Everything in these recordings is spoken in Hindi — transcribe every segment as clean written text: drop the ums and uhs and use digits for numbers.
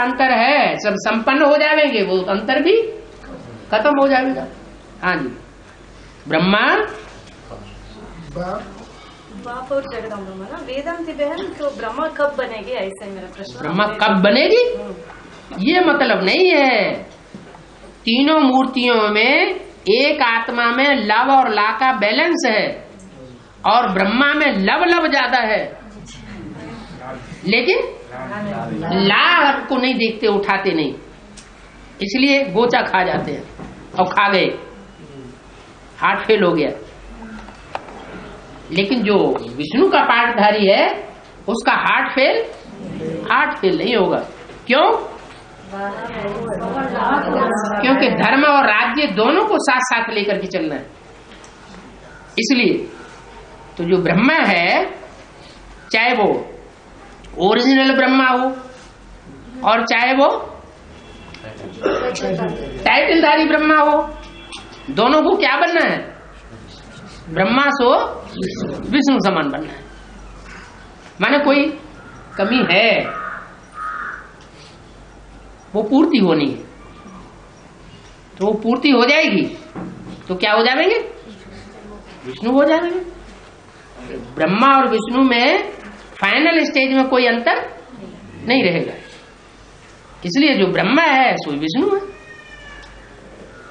अंतर है, सब संपन्न हो जाएंगे, वो अंतर भी खत्म हो जाएगा। हाँ जी, ब्रह्मा बाप और जगदम्बा ना वेदांति बहन, तो ब्रह्मा कब बनेगी, ऐसा मेरा प्रश्न। ब्रह्मा कब बनेगी ये मतलब नहीं है। तीनों मूर्तियों में एक आत्मा में लव और ला का बैलेंस है, और ब्रह्मा में लव ज्यादा है, लेकिन ला को नहीं देखते, उठाते नहीं, इसलिए गोचा खा जाते हैं, और खा गए, हार्ट फेल हो गया। लेकिन जो विष्णु का पाठधारी है उसका हार्ट फेल नहीं होगा। क्यों? क्योंकि धर्म और राज्य दोनों को साथ साथ लेकर के चलना है। इसलिए तो जो ब्रह्मा है, चाहे वो ओरिजिनल ब्रह्मा हो और चाहे वो टाइटलधारी ब्रह्मा हो, दोनों को क्या बनना है? ब्रह्मा सो विष्णु समान बनना है। माने कोई कमी है वो पूर्ति होनी है, तो वो पूर्ति हो जाएगी तो क्या हो जाएंगे? विष्णु हो जाएंगे। ब्रह्मा और विष्णु में फाइनल स्टेज में कोई अंतर नहीं रहेगा, इसलिए जो ब्रह्मा है सो विष्णु है।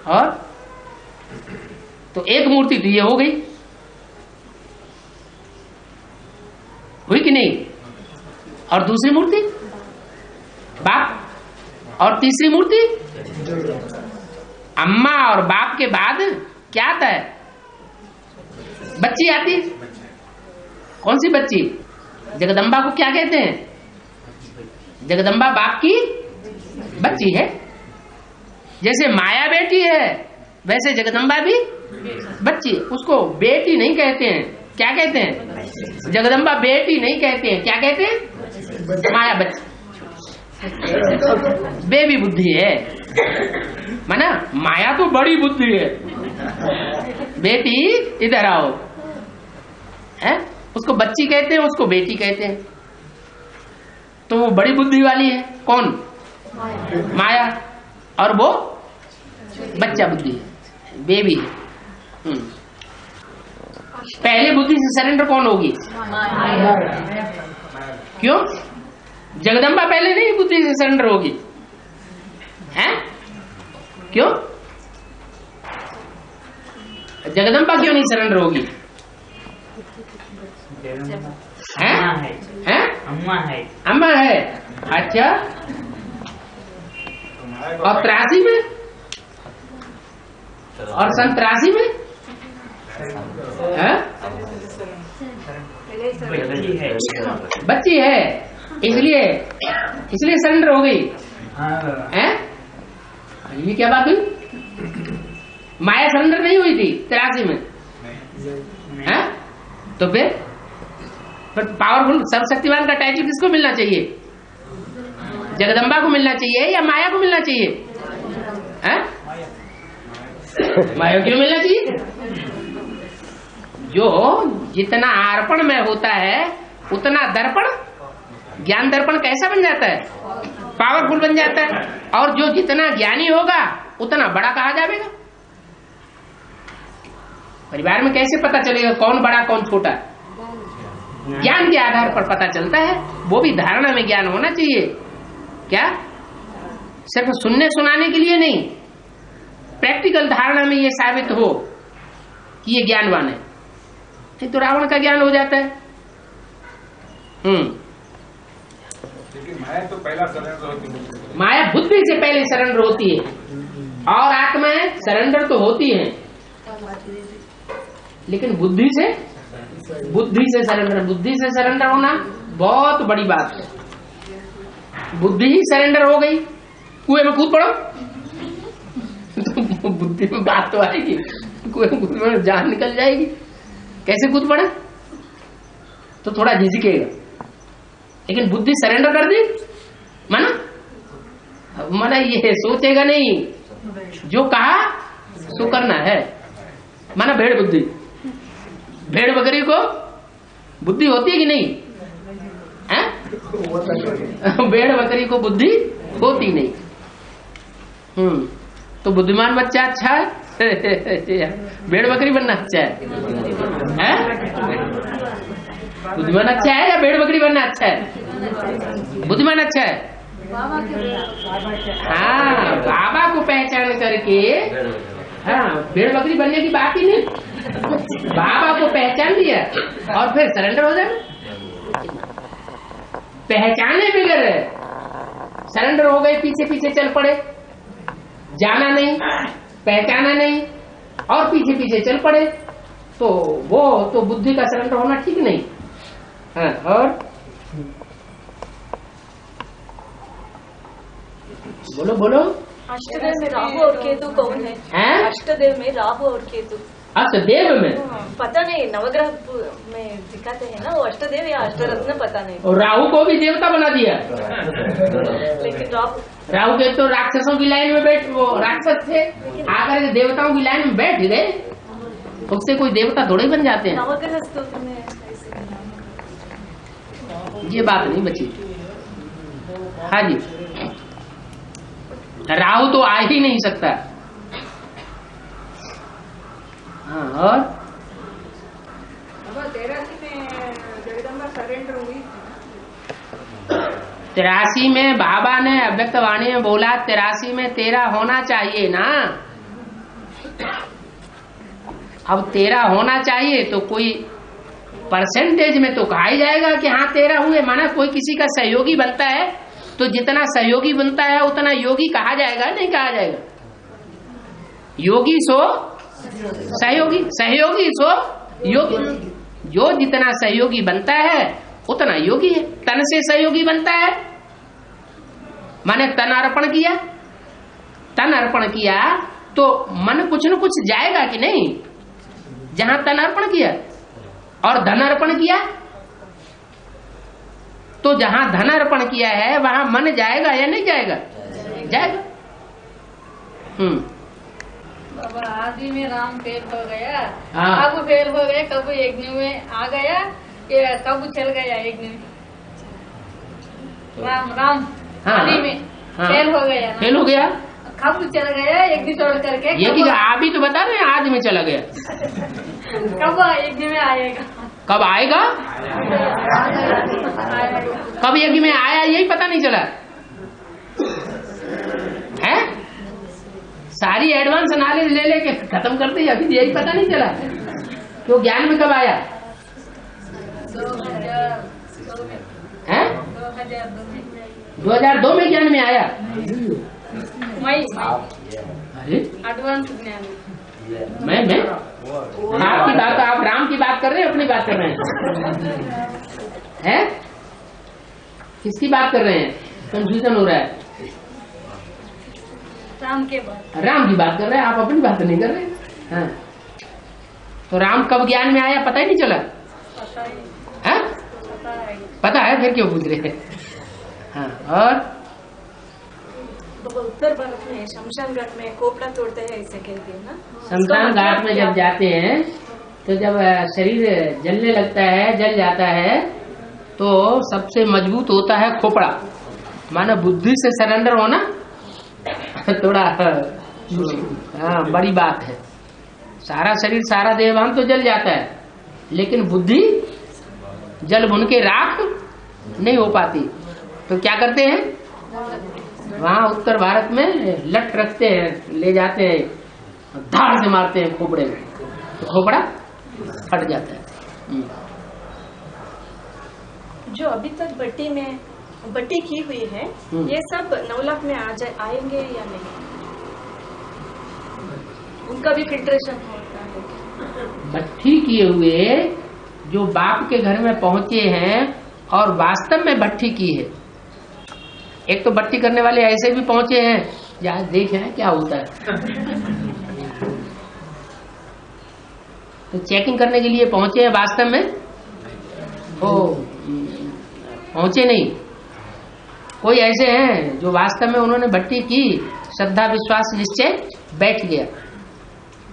और तो एक मूर्ति तो ये हो गई, हुई कि नहीं? और दूसरी मूर्ति बाप, और तीसरी मूर्ति अम्मा, और बाप के बाद क्या आता है? बच्ची आती। कौन सी बच्ची? जगदम्बा को क्या कहते हैं? जगदम्बा बाप की बच्ची है। जैसे माया बेटी है वैसे जगदम्बा भी बच्ची। उसको बेटी नहीं कहते हैं, क्या कहते हैं? जगदम्बा बेटी नहीं कहते हैं, क्या कहते हैं? माया बच्ची, बेबी बुद्धि है। माना माया तो बड़ी बुद्धि है, बेटी इधर आओ है, उसको बच्ची कहते हैं, उसको बेटी कहते हैं। तो वो बड़ी बुद्धि वाली है कौन? माया। और वो बच्चा बुद्धि है, बेबी है। पहले बुद्धि से सरेंडर कौन होगी? क्यों? जगदम्बा पहले नहीं बुद्धि से सरेंडर होगी, हैं? क्यों? जगदम्बा क्यों नहीं सरेंडर होगी? हैं? हैं? अम्मा है। अच्छा, और 83 में और 83 में है? बच्ची है, इसलिए सरेंडर हो गई हैं? ये क्या बात हुई? माया सरेंडर नहीं हुई थी 83 में हैं? तो फिर पावरफुल सर्वशक्तिमान का टाइटल किसको मिलना चाहिए? जगदम्बा को मिलना चाहिए या माया को मिलना चाहिए? हैं? माया क्यों मिलना चाहिए? जो जितना अर्पण में होता है उतना दर्पण, ज्ञान दर्पण कैसा बन जाता है? पावरफुल बन जाता है। और जो जितना ज्ञानी होगा उतना बड़ा कहा जाएगा। परिवार में कैसे पता चलेगा कौन बड़ा कौन छोटा? ज्ञान के आधार पर पता चलता है। वो भी धारणा में ज्ञान होना चाहिए। क्या सिर्फ सुनने सुनाने के लिए नहीं, प्रैक्टिकल धारणा में ये साबित हो कि ये ज्ञानवान है, नहीं तो रावण का ज्ञान हो जाता है। लेकिन माया तो पहला सरेंडर होती है। माया बुद्धि से पहले सरेंडर होती है, और आत्माएं सरेंडर तो होती हैं, लेकिन बुद्धि से सरेंडर होना बहुत बड़ी बात है। बुद्धि ही सरेंडर हो गई, कुएं में कूद पड़ो तो बुद्धि में बात तो आएगी, कुएं में कूद पड़ो जान निकल जाएगी। कैसे कूद पड़े तो थोड़ा झिझकेगा, लेकिन बुद्धि सरेंडर कर दी माना ये सोचेगा नहीं, जो कहा सो करना है। माना भेड़ बुद्धि, भेड़ बकरी को बुद्धि होती है कि नहीं है? भेड़ बकरी को बुद्धि होती नहीं। तो बुद्धिमान बच्चा अच्छा है भेड़ बकरी बनना अच्छा है? बुद्धिमान अच्छा है या भेड़ बकरी बनना अच्छा है? बुद्धिमान अच्छा है। हाँ, बाबा को पहचान करके, हाँ, भेड़ बकरी बनने की बात ही नहीं, बाबा को पहचान लिया और फिर सरेंडर हो जाए। पहचाने बगैर सरेंडर हो गए, पीछे पीछे चल पड़े, जाना नहीं, पहचाना नहीं और पीछे पीछे चल पड़े, तो वो तो बुद्धि का सरेंडर होना ठीक नहीं। हाँ, और बोलो बोलो। अष्टदेव में राहु और केतु कौन है? अष्टदेव में राहु और केतु। अष्टदेव में पता नहीं, नवग्रह में दिखाते हैं ना वो अष्टदेव या अष्टरत्न, पता नहीं। और राहु को भी देवता बना दिया। लेकिन राहु के तो राक्षसों की लाइन में बैठ, वो राक्षस थे, आकर के देवताओं की लाइन में बैठ गए, उससे कोई देवता थोड़े बन जाते हैं। नवग्रह स्तोत्र में ये बात नहीं बची। हाँ जी, राहु तो आ ही नहीं सकता। हाँ, और 83 में जगदम्बा सरेंडर हुई। 83 में बाबा ने अव्यक्त वाणी में बोला 83 में तेरा होना चाहिए ना। अब तेरा होना चाहिए तो कोई परसेंटेज में तो कहा ही जाएगा कि हाँ 13 हुए, माना कोई किसी का सहयोगी बनता है तो जितना सहयोगी बनता है उतना योगी कहा जाएगा, नहीं कहा जाएगा? योगी सो सहयोगी, सहयोगी सो योगी। जो जितना सहयोगी बनता है उतना योगी है। तन से सहयोगी बनता है, माने तन अर्पण किया, तन अर्पण किया तो मन कुछ न कुछ जाएगा कि नहीं? जहां तन अर्पण किया और धन अर्पण किया, तो जहां धन अर्पण किया है वहां मन जाएगा या नहीं जाएगा? जाएगा। बाबा आदि में राम फेल हो गया, हाँ। कब फेल हो गया, कब यज्ञ में आ गया, कब चल गया यज्ञ में। राम हाँ। आदि में हाँ। फेल हो गया ना? फेल हो गया, कब चल गया यज्ञ छोड़ करके? ये कि आप ही तो बता रहे हैं आज में चला गया। कब यज्ञ में आएगा? कब आएगा? कब यज्ञ में आया यही पता नहीं चला है। सारी एडवांस नॉलेज ले लेके खत्म करते ही अभी यही पता नहीं चला तो ज्ञान में कब आया? 2002 में ज्ञान में आया। मई अरे एडवांस ज्ञान। मैं आपकी बात, आप राम की बात कर रहे हैं, अपनी बात कर रहे हैं? किसकी बात कर रहे हैं? कंफ्यूजन हो रहा है। राम के बाद राम की बात कर रहे हैं, आप अपनी बात नहीं कर रहे। हाँ, तो राम कब ज्ञान में आया पता ही नहीं चला? पता ही है? पता है, फिर क्यों पूछ रहे हैं? हाँ, और तो उत्तर भारत में शमशान घाट में खोपड़ा तोड़ते हैं, ऐसे कहते हैं ना। शमशान घाट में जब जाते हैं तो जब शरीर जलने लगता है, जल जाता है, तो सबसे मजबूत होता है खोपड़ा। माना बुद्धि से सरेंडर होना थोड़ा हाँ बड़ी बात है। सारा शरीर सारा देहभान तो जल जाता है, लेकिन बुद्धि जल भुन के राख नहीं हो पाती। तो क्या करते हैं, वहां उत्तर भारत में लट रखते हैं, ले जाते हैं, धाड़ से मारते हैं खोपड़े में, तो खोपड़ा फट जाता है। जो अभी तक बट्टी की हुई है, ये सब 9 लाख में आएंगे या नहीं? उनका भी फिल्ट्रेशन होता है। भट्टी किए हुए जो बाप के घर में पहुंचे हैं और वास्तव में भट्टी की है। एक तो भट्टी करने वाले ऐसे भी पहुंचे हैं, जहाँ देखे हैं क्या होता है, तो चेकिंग करने के लिए पहुंचे हैं, वास्तव में वो पहुंचे नहीं। कोई ऐसे हैं जो वास्तव में उन्होंने भट्टी की, श्रद्धा विश्वास निश्चय बैठ गया।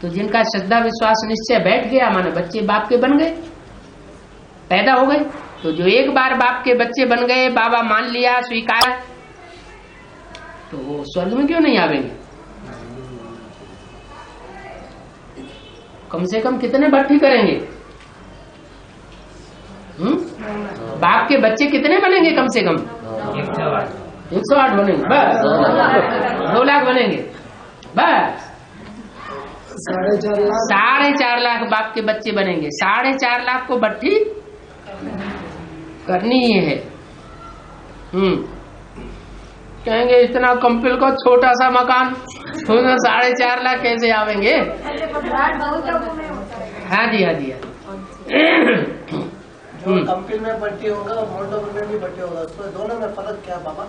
तो जिनका श्रद्धा विश्वास निश्चय बैठ गया, माने बच्चे बाप के बन गए, पैदा हो गए। तो जो एक बार बाप के बच्चे बन गए, बाबा मान लिया, स्वीकार, तो वो स्वर्ग में क्यों नहीं आवेंगे? कम से कम कितने भट्टी करेंगे? बाप के बच्चे कितने बनेंगे? कम से कम 108 बनेंगे बस। 2 लाख बनेंगे बस। 4.5 लाख बाप के बच्चे बनेंगे। 4.5 लाख को भट्टी करनी ही है। कहेंगे इतना कंपिल का छोटा सा मकान, उसमें 4.5 लाख कैसे आवेंगे? हाँ जी, हाँ जी, जो कंपिल में भट्टी होगा और माउंट आबू में भी भट्टी होगा, उसमें दोनों में फर्क क्या बाबा?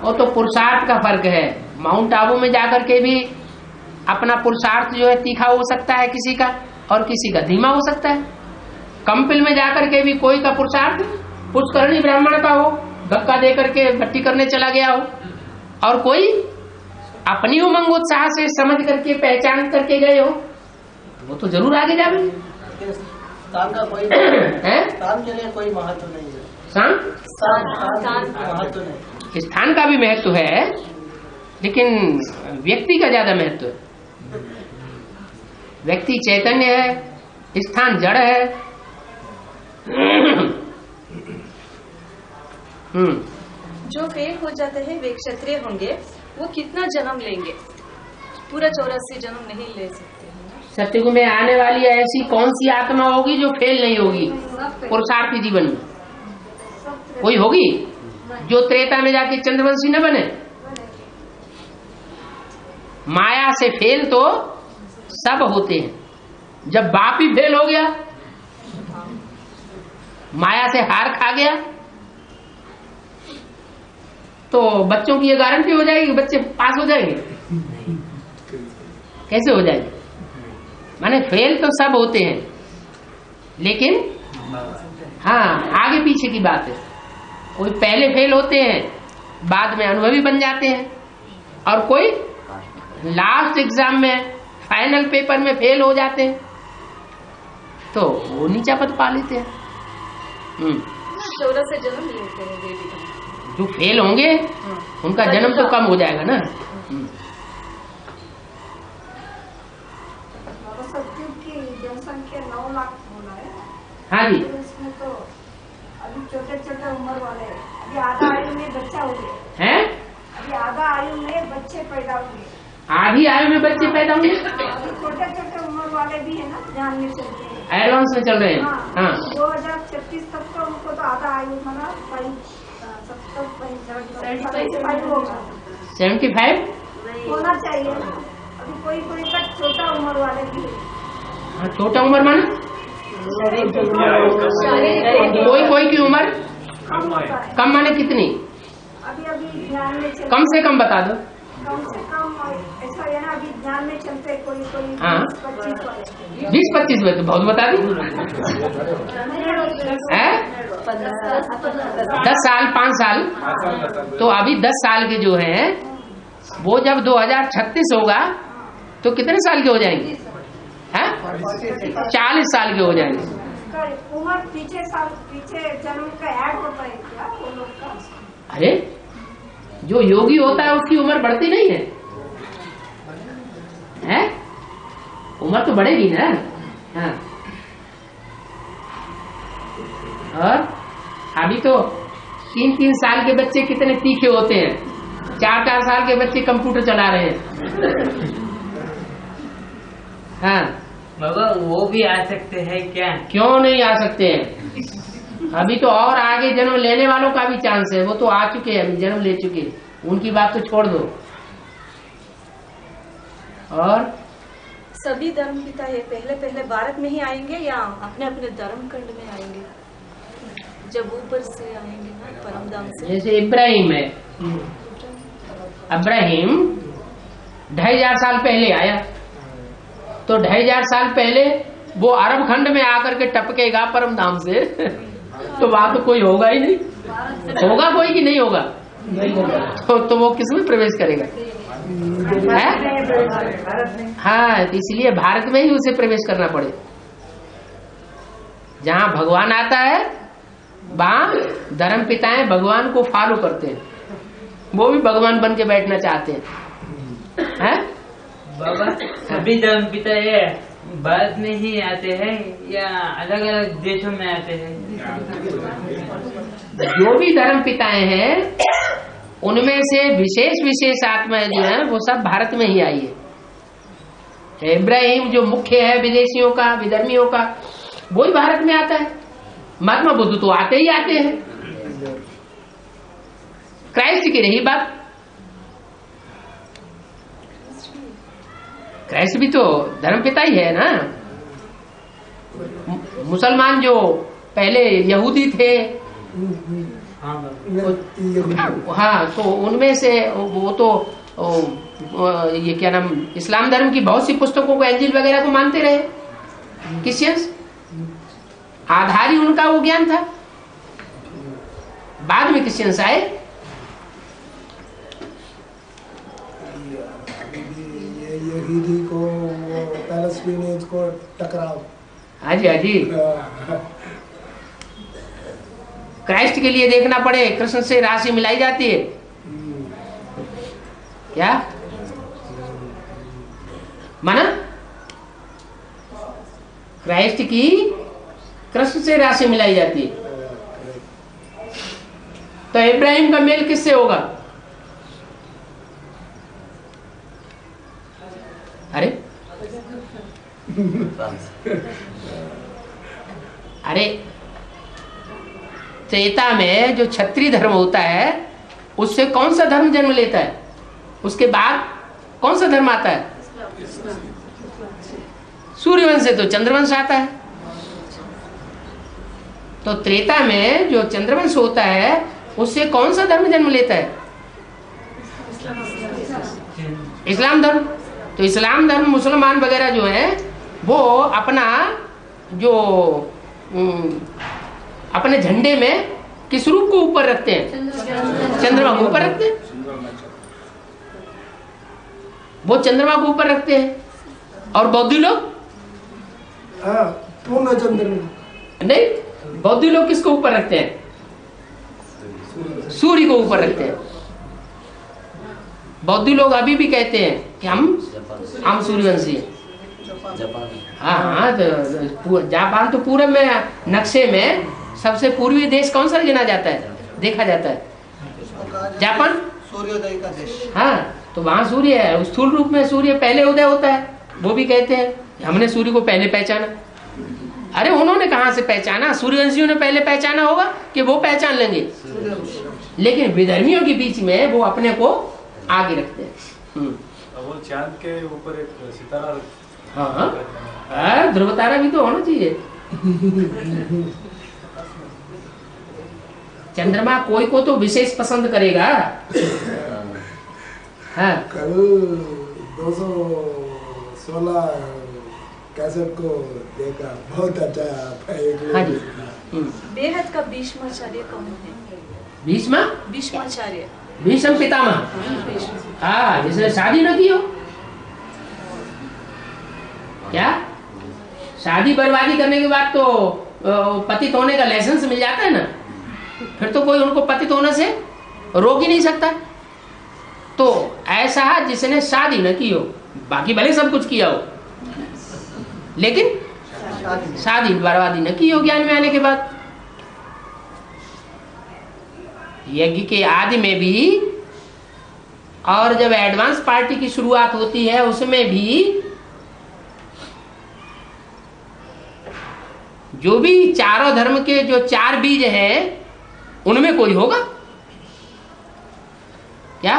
वो तो पुरुषार्थ का फर्क है। माउंट आबू में जाकर के भी अपना पुरुषार्थ जो है तीखा हो सकता है किसी का, और किसी का धीमा हो सकता है। कंपिल में जाकर के भी कोई का पुरुषार्थ पुष्करणी ब्राह्मण का हो, धक्का दे करके भट्टी करने चला गया हो, और कोई अपनी उमंग उत्साह से समझ करके पहचान करके गए हो, वो तो जरूर आगे जावे। स्थान का कोई स्थान के लिए कोई महत्व नहीं है। महत्व नहीं। स्थान का भी महत्व है, लेकिन व्यक्ति का ज्यादा महत्व है। व्यक्ति चैतन्य है, स्थान जड़ है। जो फेल हो जाते हैं वे क्षत्रिय होंगे, वो कितना जन्म लेंगे? पूरा 84 जन्म नहीं ले सकते। सत्युग में आने वाली ऐसी कौन सी आत्मा होगी जो फेल नहीं होगी पुरुषार्थी जीवन में? कोई होगी जो त्रेता में जाके चंद्रवंशी न बने? माया से फेल तो सब होते हैं। जब बाप ही फेल हो गया, माया से हार खा गया, तो बच्चों की ये गारंटी हो जाएगी बच्चे पास हो जाएंगे? कैसे हो जाएंगे? माने फेल तो सब होते हैं, लेकिन हाँ आगे पीछे की बात है। कोई पहले फेल होते हैं, बाद में अनुभवी बन जाते हैं, और कोई लास्ट एग्जाम में फाइनल पेपर में फेल हो जाते हैं, तो वो नीचा पद पा लेते हैं। 84 जन्म लेते हैं वे भी। जो फेल होंगे उनका जन्म तो कम हो जाएगा ना। सत्युग की जनसंख्या 9 लाख होना है। हाँ जी। इसमें तो अभी छोटे छोटे उम्र वाले, अभी आधा आयु में बच्चा हो गया हैं? अभी आधा आयु में बच्चे पैदा होंगे। आधी आयु में बच्चे पैदा होंगे? अभी छोटे छोटे उम्र वाले भी है ना, ध्यान में चलते हैं, एडवांस में चल रहे हैं। हाँ 2036 तक तो उनको तो आधा आयु मना 75 होगा, 75 होना चाहिए ना। अभी कोई कोई का छोटा उम्र वाले भी है। हाँ, छोटा उम्र माने कोई कोई की उम्र कम होता है। कम माने कितनी? अभी अभी ध्यान में चलते, कम से कम बता दो। कम से कम ऐसा है ना, अभी ध्यान में चलते कोई कोई हाँ। 20-25 वाले। 20-25 में तो बहुत बता दी है। 10 साल 5 साल, तो अभी 10 साल के जो हैं वो जब 2036 होगा तो कितने साल के हो जाएंगे? हैं? 40 साल के हो जाएंगे। उम्र पीछे जन्म का ऐड होता है क्या वो लोग का? अरे जो योगी होता है उसकी उम्र बढ़ती नहीं है, हैं? उम्र तो बढ़ेगी ना। हाँ। और अभी तो 3-3 साल के बच्चे कितने तीखे होते हैं, 4-4 साल के बच्चे कंप्यूटर चला रहे हैं। हाँ बाबा वो भी आ सकते हैं क्या? क्यों नहीं आ सकते हैं? अभी तो और आगे जन्म लेने वालों का भी चांस है, वो तो आ चुके हैं, अभी जन्म ले चुके हैं, उनकी बात तो छोड़ दो। और सभी धर्म पिता ये पहले भारत में ही आएंगे या अपने अपने धर्म खंड में आएंगे? जब ऊपर से आएंगे ना परम धाम से। जैसे इब्राहिम है, इब्राहिम 2500 साल पहले आया, तो 2500 साल पहले वो अरब खंड में आकर के टपकेगा परम धाम से तो वहां तो कोई होगा ही नहीं। होगा कोई कि नहीं होगा? तो वो किसमें प्रवेश करेगा? हाँ, तो इसलिए भारत में ही उसे प्रवेश करना पड़े। जहां भगवान आता है वहां धर्म पिताएं भगवान को फॉलो करते हैं। वो भी भगवान बन के बैठना चाहते हैं। बाबा सभी धर्म पिता ये भारत में ही आते हैं या अलग अलग देशों में आते हैं? जो भी धर्म पिताएं हैं उनमें से विशेष विशेष आत्माएं जो है वो सब भारत में ही आई है। इब्राहिम जो मुख्य है विदेशियों का, विधर्मियों का, वो ही भारत में आता है। महात्मा बुद्ध तो आते ही आते हैं। क्राइस्ट की रही बात, क्राइस्ट भी तो धर्मपिता ही है ना। मुसलमान जो पहले यहूदी थे, हाँ, तो उनमें से वो तो ये क्या नाम, इस्लाम धर्म की बहुत सी पुस्तकों को, एंजिल वगैरह को मानते रहे। क्रिश्चियंस आधार ही उनका वो ज्ञान था। बाद में क्रिश्चियंस आए। यहूदी को पैलेस्टीनियंस को टकराव। हाँ जी, हाँ जी। क्राइस्ट के लिए देखना पड़े, कृष्ण से राशि मिलाई जाती है क्या? माना क्राइस्ट की कृष्ण से राशि मिलाई जाती है। तो इब्राहिम का मेल किससे होगा? अरे अरे त्रेता में जो क्षत्रिय धर्म होता है उससे कौन सा धर्म जन्म लेता है? उसके बाद कौन सा धर्म आता है? सूर्यवंश से तो चंद्रवंश आता है। तो त्रेता में जो चंद्रवंश होता है उससे कौन सा धर्म जन्म लेता है? इस्लाम धर्म। तो इस्लाम धर्म, मुसलमान वगैरह जो है वो अपना जो अपने झंडे में किस रूप को ऊपर रखते हैं? चंद्रमा को ऊपर रखते हैं। वो चंद्रमा को ऊपर रखते हैं। और बौद्ध लोग पूर्ण चंद्रमा नहीं, बौद्ध लोग किसको ऊपर रखते हैं? सूर्य को ऊपर रखते हैं। बौद्ध लोग अभी भी कहते हैं कि हम सूर्यवंशी हैं। हाँ, तो जापान तो पूरे में नक्शे में सबसे पूर्वी देश कौन सा गिना जाता है, देखा जाता है? जापान सूर्योदय का देश। हाँ, तो वहां सूर्य है, स्थूल रूप में सूर्य पहले उदय होता है। वो भी कहते हैं हमने सूर्य को पहले पहचाना। अरे उन्होंने कहां से पहचाना? सूर्यवंशियों ने पहले पहचाना होगा कि वो पहचान लेंगे, लेकिन विधर्मियों के बीच में वो अपने को आगे रखते हैं। वो चांद के ऊपर एक सितारा। हाँ, ध्रुव तारा भी तो होना चाहिए। चंद्रमा कोई को तो विशेष पसंद करेगा। हाँ, कल 216 कैसेट को देखा, बहुत अच्छा है। हाँ जी। बेहद का भीष्माचार्य कौन है? भीष्माचार्य, भीष्म पितामह। हाँ, जिसने शादी न की हो। क्या शादी बर्बादी करने के बाद तो पतित होने का लाइसेंस मिल जाता है ना, फिर तो कोई उनको पतित होने से रोक ही नहीं सकता। तो ऐसा जिसने शादी न की हो, बाकी भले सब कुछ किया हो, लेकिन शादी बर्बादी न की हो ज्ञान में आने के बाद। यज्ञ के आदि में भी और जब एडवांस पार्टी की शुरुआत होती है उसमें भी जो भी चारों धर्म के जो 4 बीज हैं उनमें कोई होगा क्या?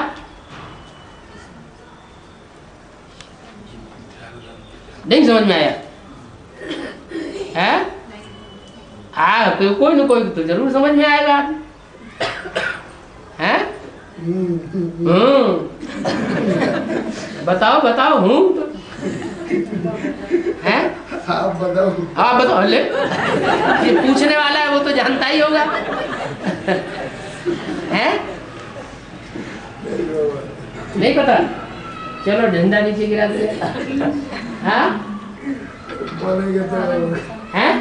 नहीं समझ में आया है? हाँ, कोई ना कोई तो जरूर समझ में आएगा। हैं? बताओ हूँ तो है? आप बताओ। हाँ बताओ। ले, ये पूछने वाला है वो तो जानता ही होगा। है? नहीं पता? चलो झंडा नीचे गिरा दे। हाँ? बोलेंगे तो हैं?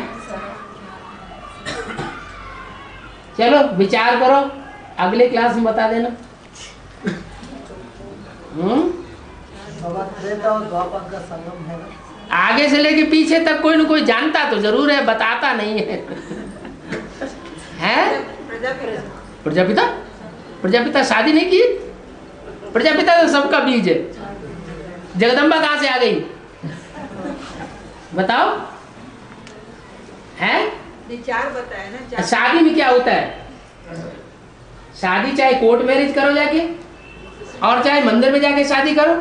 चलो विचार करो, अगले क्लास में बता देना। बाबा त्रेता और द्वापर का संगम है ना। आगे से लेके पीछे तक कोई न कोई जानता तो जरूर है, बताता नहीं है। हैं? प्रजापिता? प्रजापिता शादी नहीं की? प्रजापिता तो सबका बीज है। जगदम्बा कहाँ से आ गई बताओ? हैं? विचार बताया ना। शादी में क्या होता है? शादी चाहे कोर्ट मैरिज करो जाके और चाहे मंदिर में जाके शादी करो,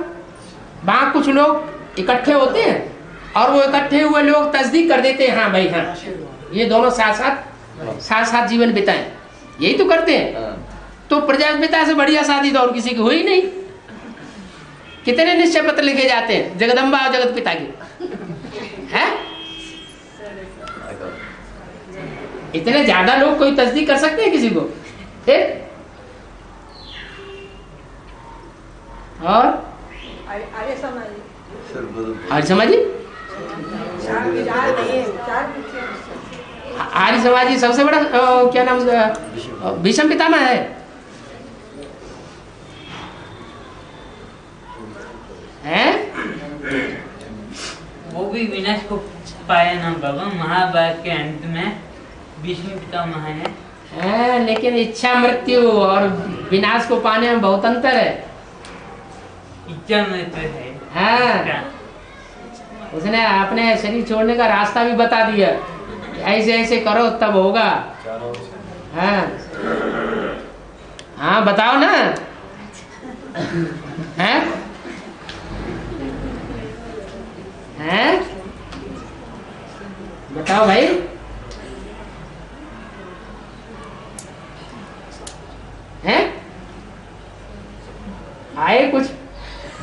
वहां कुछ लोग इकट्ठे होते हैं और वो इकट्ठे हुए लोग तस्दीक कर देते हैं, हाँ भाई हाँ ये दोनों साथ साथ जीवन बिताएं, यही तो करते हैं। तो प्रजापिता से बढ़िया शादी तो और किसी की हुई नहीं। कितने निश्चय पत्र लिखे जाते हैं जगदम्बा और जगत पिता के, हैं? इतने ज्यादा लोग कोई तस्दीक कर सकते हैं किसी को? फिर और आर्य समाजी आर्य समाजी आर्य समाजी सबसे बड़ा क्या नाम भीष्म पितामह है। हैं? वो भी विनाश को पाया ना बाबा, महाभारत के अंत में भीष्म पितामह है। लेकिन इच्छा मृत्यु और विनाश को पाने में बहुत अंतर है। इच्छा मृत्यु है। हाँ, उसने अपने शरीर छोड़ने का रास्ता भी बता दिया, ऐसे ऐसे करो तब होगा। हाँ हाँ बताओ ना। हैं? हैं? बताओ भाई। हैं? आए कुछ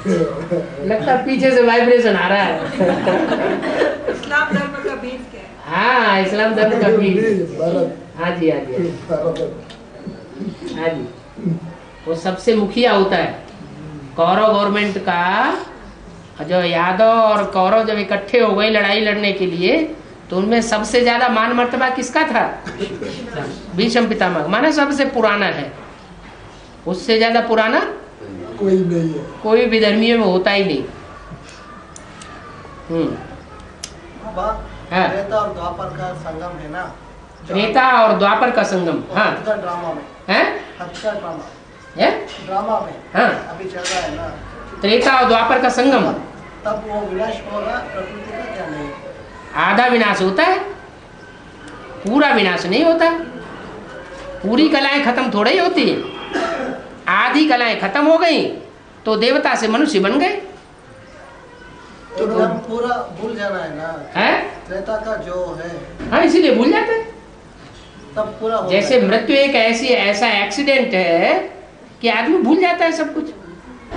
लगता पीछे से वाइब्रेशन आ रहा है। इस्लाम धर्म का बीज क्या है? हाँ इस्लाम धर्म का बीज। हाँ जी हाँ जी हाँ जी, वो सबसे मुखिया होता है। कौरव गवर्नमेंट का जो यादव और कौरव जब इकट्ठे हो गए लड़ाई लड़ने के लिए, तो उनमें सबसे ज्यादा मान मर्तबा किसका था? भीष्म पितामह। माना सबसे पुराना है, उससे ज्यादा पुराना कोई नहीं है, कोई भी धर्मीय में होता ही नहीं। बाबा हाँ। त्रेता और द्वापर का संगम है ना। त्रेता और द्वापर का संगम। हाँ ड्रामा में है? हत्या ड्रामा है? ड्रामा में हाँ अभी चल रहा है ना। त्रेता और द्वापर का संगम। तब वो विनाश होगा प्रकृति का क्या नहीं? आधा विनाश होता है, पूरा विनाश नहीं होता। पूरी कलाएं खत्म थोड़ा ही होती है। आधी कलाएं खत्म हो गई तो देवता से मनुष्य बन गए। तो धर्म पूरा भूल जाना है ना। है? त्रेता का जो है हाँ इसीलिए भूल जाते हैं। तब पूरा हो जैसे जाएगा। मृत्यु एक ऐसा एक्सीडेंट है कि आदमी भूल जाता है सब कुछ,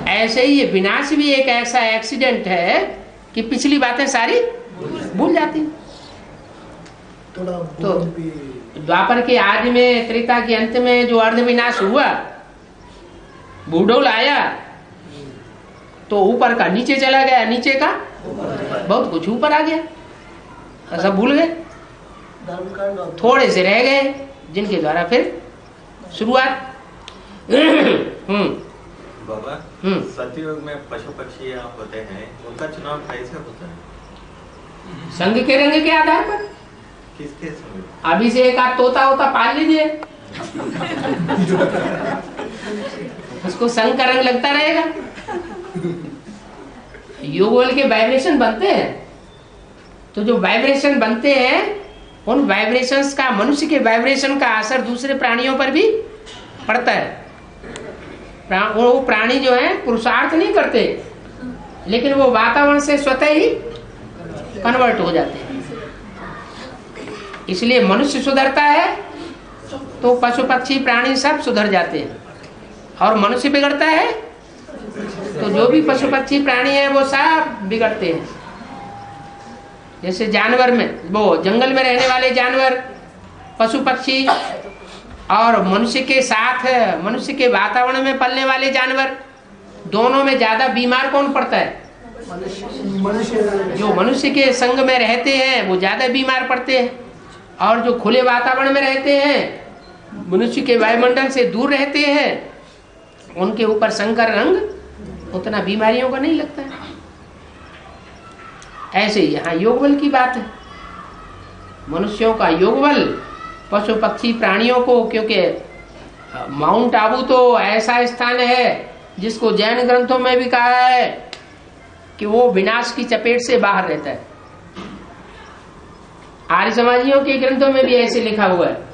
ऐसे ही ये विनाश भी एक ऐसा एक्सीडेंट है कि पिछली बातें सारी भूल जाती। तो द्वापर के आदि में, त्रेता के अंत में जो अर्ध विनाश हुआ, बूढ़ोल आया तो ऊपर का नीचे चला गया, नीचे का बहुत कुछ ऊपर आ गया, सब भूल गए। धर्मकांड और थोड़े से रह गए जिनके द्वारा फिर शुरुआत। बाबा सतयुग में पशु पक्षी यहाँ होते हैं, उनका चुनाव कैसे होता है? संघ के रंग के आधार पर। किसके समय? अभी से एक आध तोता होता पाल लीजिए, उसको संघ का रंग लगता रहेगा। योग के वाइब्रेशन बनते हैं, तो जो वाइब्रेशन बनते हैं उन वाइब्रेशंस का, मनुष्य के वाइब्रेशन का असर दूसरे प्राणियों पर भी पड़ता है। वो प्राणी जो है पुरुषार्थ नहीं करते, लेकिन वो वातावरण से स्वतः ही कन्वर्ट हो जाते हैं। इसलिए मनुष्य सुधरता है तो पशु पक्षी प्राणी सब सुधर जाते हैं, और मनुष्य बिगड़ता है तो जो भी पशु पक्षी प्राणी है वो सब बिगड़ते हैं। जैसे जानवर में, वो जंगल में रहने वाले जानवर, पशु पक्षी, और मनुष्य के साथ, मनुष्य के वातावरण में पलने वाले जानवर, दोनों में ज्यादा बीमार कौन पड़ता है? जो मनुष्य के संग में रहते हैं वो ज्यादा बीमार पड़ते हैं, और जो खुले वातावरण में रहते हैं, मनुष्य के वायुमंडल से दूर रहते हैं, उनके ऊपर संकर रंग उतना बीमारियों का नहीं लगता है। ऐसे ही यहाँ योग बल की बात है। मनुष्यों का योग बल पशु पक्षी प्राणियों को, क्योंकि माउंट आबू तो ऐसा स्थान है जिसको जैन ग्रंथों में भी कहा है कि वो विनाश की चपेट से बाहर रहता है। आर्य समाजियों के ग्रंथों में भी ऐसे लिखा हुआ है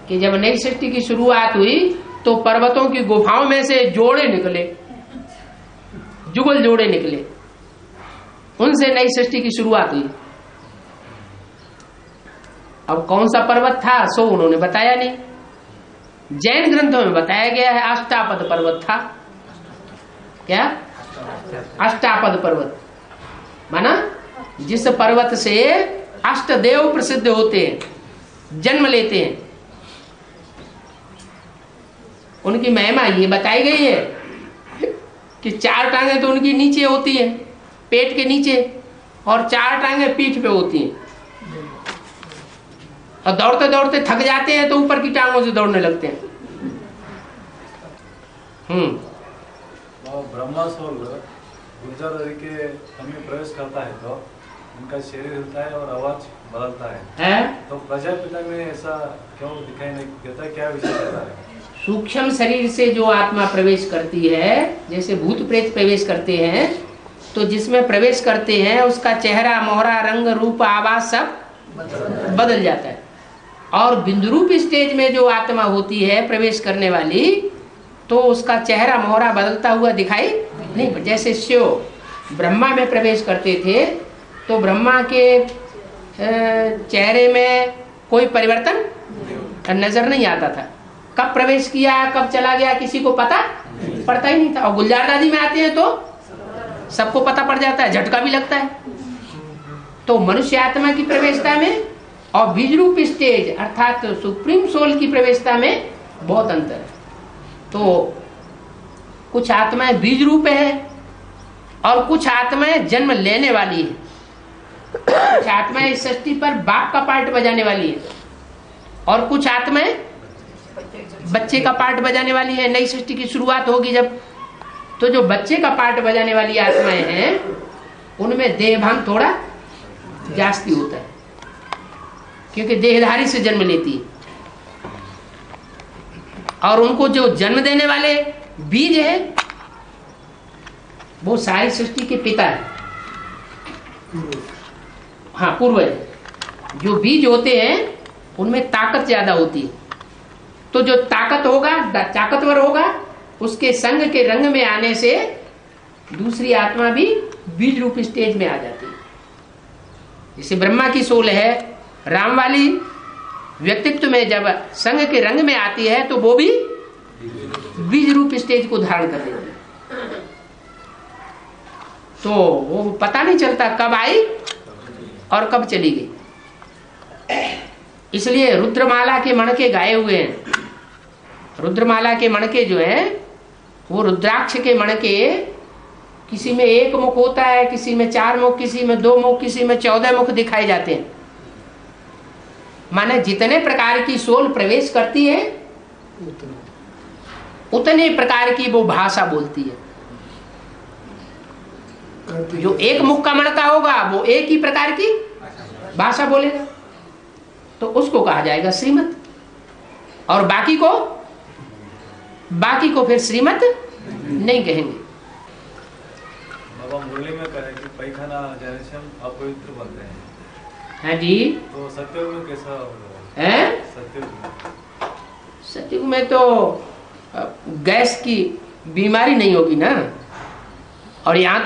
कि जब नई सृष्टि की शुरुआत हुई तो पर्वतों की गुफाओं में से जोड़े निकले, जुगल जोड़े निकले, उनसे नई सृष्टि की शुरुआत हुई। अब कौन सा पर्वत था सो उन्होंने बताया नहीं। जैन ग्रंथों में बताया गया है अष्टापद पर्वत था। क्या? अष्टापद पर्वत माना जिस पर्वत से अष्ट देव प्रसिद्ध होते हैं, जन्म लेते हैं, उनकी महिमा ये बताई गई है कि 4 टांगे तो उनकी नीचे होती है, पेट के नीचे, और 4 टांगे पीठ पे होती हैं, और दौड़ते दौड़ते थक जाते हैं तो ऊपर की टांगों से दौड़ने लगते हैं। ब्रह्मा सोल गुर्जर के हमें प्रवेश करता है तो उनका शरीर हिलता है और आवाज बदलता है, तो प्रजापिता में ऐसा क्यों दिखाई नहीं देता? क्या विषय रहता है? सूक्ष्म शरीर से जो आत्मा प्रवेश करती है, जैसे भूत प्रेत प्रवेश करते हैं, तो जिसमें प्रवेश करते हैं उसका चेहरा मोहरा रंग रूप आवाज सब बदल जाता है। और बिंदु रूप स्टेज में जो आत्मा होती है प्रवेश करने वाली, तो उसका चेहरा मोहरा बदलता हुआ दिखाई नहीं। जैसे शिव ब्रह्मा में प्रवेश करते थे तो ब्रह्मा के चेहरे में कोई परिवर्तन नजर नहीं आता था। कब प्रवेश किया कब चला गया किसी को पता पड़ता ही नहीं था। और गुलजार दादी में आते हैं तो सबको पता पड़ जाता है, झटका भी लगता है। तो मनुष्य आत्मा की प्रवेशता में और बीज रूप स्टेज अर्थात सुप्रीम सोल की प्रवेशता में बहुत अंतर है। तो कुछ आत्माएं बीज रूप है और कुछ आत्माएं जन्म लेने वाली है। कुछ आत्माएं इस सृष्टि पर बाप का पार्ट बजाने वाली है और कुछ आत्माएं बच्चे का पार्ट बजाने वाली है। नई सृष्टि की शुरुआत होगी जब, तो जो बच्चे का पार्ट बजाने वाली आत्माएं हैं उनमें देहभान थोड़ा जास्ती होता है, क्योंकि देहधारी से जन्म लेती है। और उनको जो जन्म देने वाले बीज है वो सारी सृष्टि के पिता है, हाँ पूर्वज। जो बीज होते हैं उनमें ताकत ज्यादा होती है, तो जो ताकतवर होगा उसके संग के रंग में आने से दूसरी आत्मा भी बीज रूप स्टेज में आ जाती है। जैसे ब्रह्मा की सोल है राम वाली व्यक्तित्व में जब संग के रंग में आती है तो वो भी बीज रूप स्टेज को धारण कर लेती है। तो वो पता नहीं चलता कब आई और कब चली गई। इसलिए रुद्रमाला के मणके गाए हुए हैं। रुद्रमाला के मणके जो हैं वो रुद्राक्ष के मणके, किसी में 1 मुख होता है, किसी में 4 मुख, किसी में 2 मुख, किसी में 14 मुख दिखाए जाते हैं। माने जितने प्रकार की सोल प्रवेश करती है उतने प्रकार की वो भाषा बोलती है। जो 1 मुख का मणका होगा वो एक ही प्रकार की भाषा बोलेगा, तो उसको कहा जाएगा श्रीमत। और बाकी को फिर श्रीमत नहीं कहेंगे। बाबा मुरली में कहे कि पैखाना जाने से हम अपवित्र बनते हैं। हाँ जी, तो सत्युग में कैसा है? सत्युग में तो गैस की बीमारी नहीं होगी ना। और यहाँ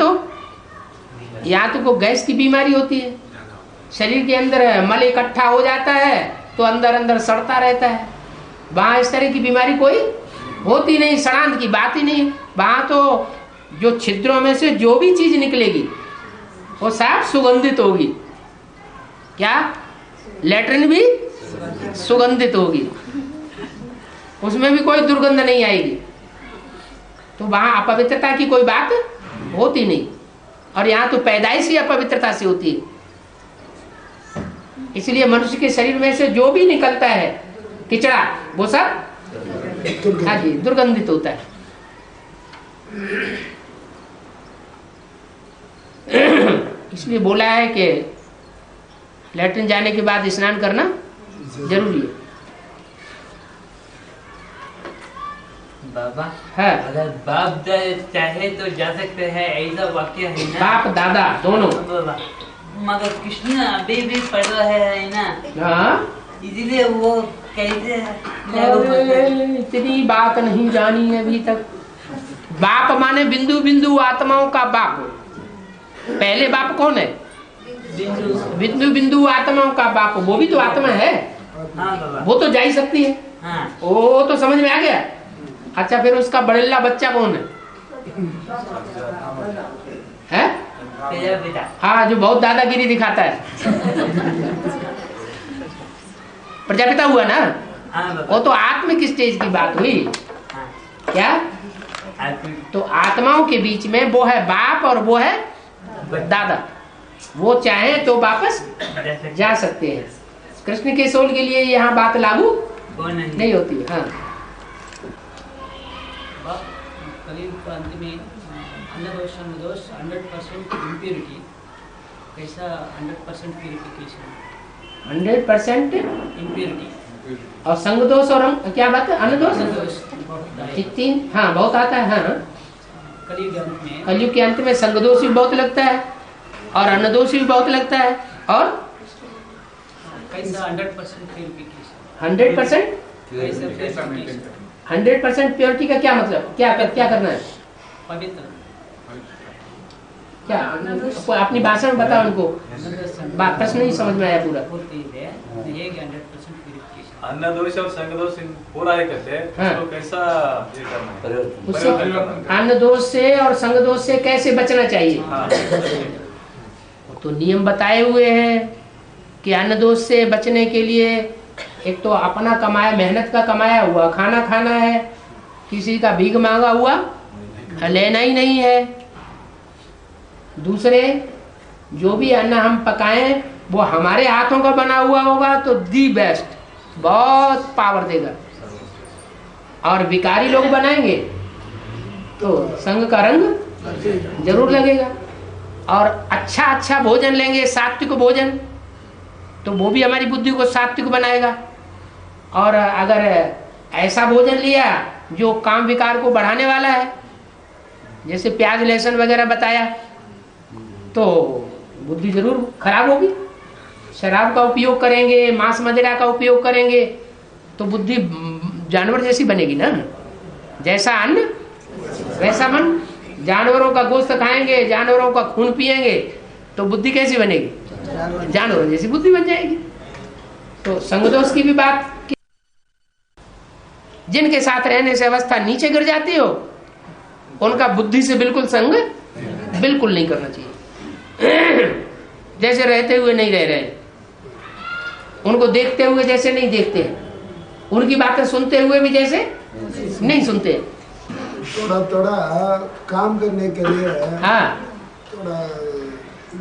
तो गैस की बीमारी होती है। शरीर के अंदर मल इकट्ठा हो जाता है तो अंदर सड़ता रहता है। वहां इस तरह की बीमारी कोई होती नहीं, सड़ांत की बात ही नहीं। वहां तो जो छिद्रों में से जो भी चीज निकलेगी वो सब सुगंधित होगी। क्या? लैट्रिन भी सुगंधित होगी, उसमें भी कोई दुर्गंध नहीं आएगी। तो वहां अपवित्रता की कोई बात होती नहीं। और यहाँ तो पैदाइश ही अपवित्रता से होती है। इसलिए मनुष्य के शरीर में से जो भी निकलता है किचड़ा वो सब हाँ जी दुर्गंधित होता है। इसलिए बोला है कि लैट्रिन जाने के बाद स्नान करना जरूरी है। बाबा है अगर बाप चाहे तो जा सकते हैं, ऐसा वाक्य है ना? बाप दादा दोनों। बाबा मगर कृष्ण अभी भी पढ़ रहा है ना, हाँ इसलिए वो कैसे इतनी बात नहीं जानी है अभी तक। बाप माने बिंदु बिंदु आत्माओं का बाप। पहले बाप कौन है? बिंदु बिंदु आत्माओं का बाप। वो भी तो आत्मा है। हाँ बाबा, वो तो जा ही सकती है। हाँ वो तो समझ में आ गया। अच्छा फिर उसका बड़ेला बच्चा कौन है? है? बेटा। हाँ, जो बहुत दादागिरी दिखाता है। प्रजापिता हुआ ना? हाँ बाबा। वो तो आत्मिक स्टेज की बात हुई। हाँ। क्या? तो आत्माओं के बीच में वो है बाप और वो है दादा। वो चाहे तो वापस जा सकते हैं। कृष्ण के सोल के लिए यहाँ बात लागू नहीं होती। हाँ, कलयुग अंत में अन्नदोष दोष 100% इम्प्योरिटी, कैसा 100% प्यूरिफिकेशन? 100% इम्प्योरिटी और संग दोष और क्या बात है? अन्न दोष तीन। हाँ, बहुत आता है। हाँ, कलयुग अंत में, कलयुग के अंत में संग दोष भी बहुत लगता है और अन्न दोष भी बहुत लगता है। और कैसा 100% प्यूरिफिकेशन? 100% कैसा प्यूरिफिकेशन? 100% प्योरिटी का क्या मतलब? क्या करना है? पवित्र। क्या अपनी भाषा में बताओ उनको। प्रश्न नहीं समझ में आया पूरा। अन्न दोष और संग दोष पूरा ही करते हैं। हाँ। उसको कैसा ये करना है? उससे अन्न दोष से और संग दोष से कैसे बचना चाहिए? हाँ। तो नियम बताए हुए हैं कि अन्न दोष से बचने के लिए एक तो अपना कमाया, मेहनत का कमाया हुआ खाना खाना है। किसी का भीख मांगा हुआ लेना ही नहीं है। दूसरे, जो भी अन्न हम पकाएं वो हमारे हाथों का बना हुआ होगा तो दी बेस्ट, बहुत पावर देगा। और भिखारी लोग बनाएंगे तो संग का रंग जरूर लगेगा। और अच्छा भोजन लेंगे, सात्विक भोजन, तो वो भी हमारी बुद्धि को सात्विक बनाएगा। और अगर ऐसा भोजन लिया जो काम विकार को बढ़ाने वाला है, जैसे प्याज लहसुन वगैरह बताया, तो बुद्धि जरूर खराब होगी। शराब का उपयोग करेंगे, मांस मदिरा का उपयोग करेंगे तो बुद्धि जानवर जैसी बनेगी ना। जैसा अन्न वैसा मन। जानवरों का गोश्त खाएंगे, जानवरों का खून पिएंगे तो बुद्धि कैसी बनेगी? जानवरों जैसी बुद्धि बन जाएगी। तो संगदोष की भी बात, जिनके साथ रहने से अवस्था नीचे गिर जाती हो उनका बुद्धि से बिल्कुल संग बिल्कुल नहीं करना चाहिए। जैसे रहते हुए नहीं रह रहे, उनको देखते हुए जैसे नहीं देखते, उनकी बातें सुनते हुए भी जैसे नहीं सुनते। थोड़ा काम करने के लिए हाँ, थोड़ा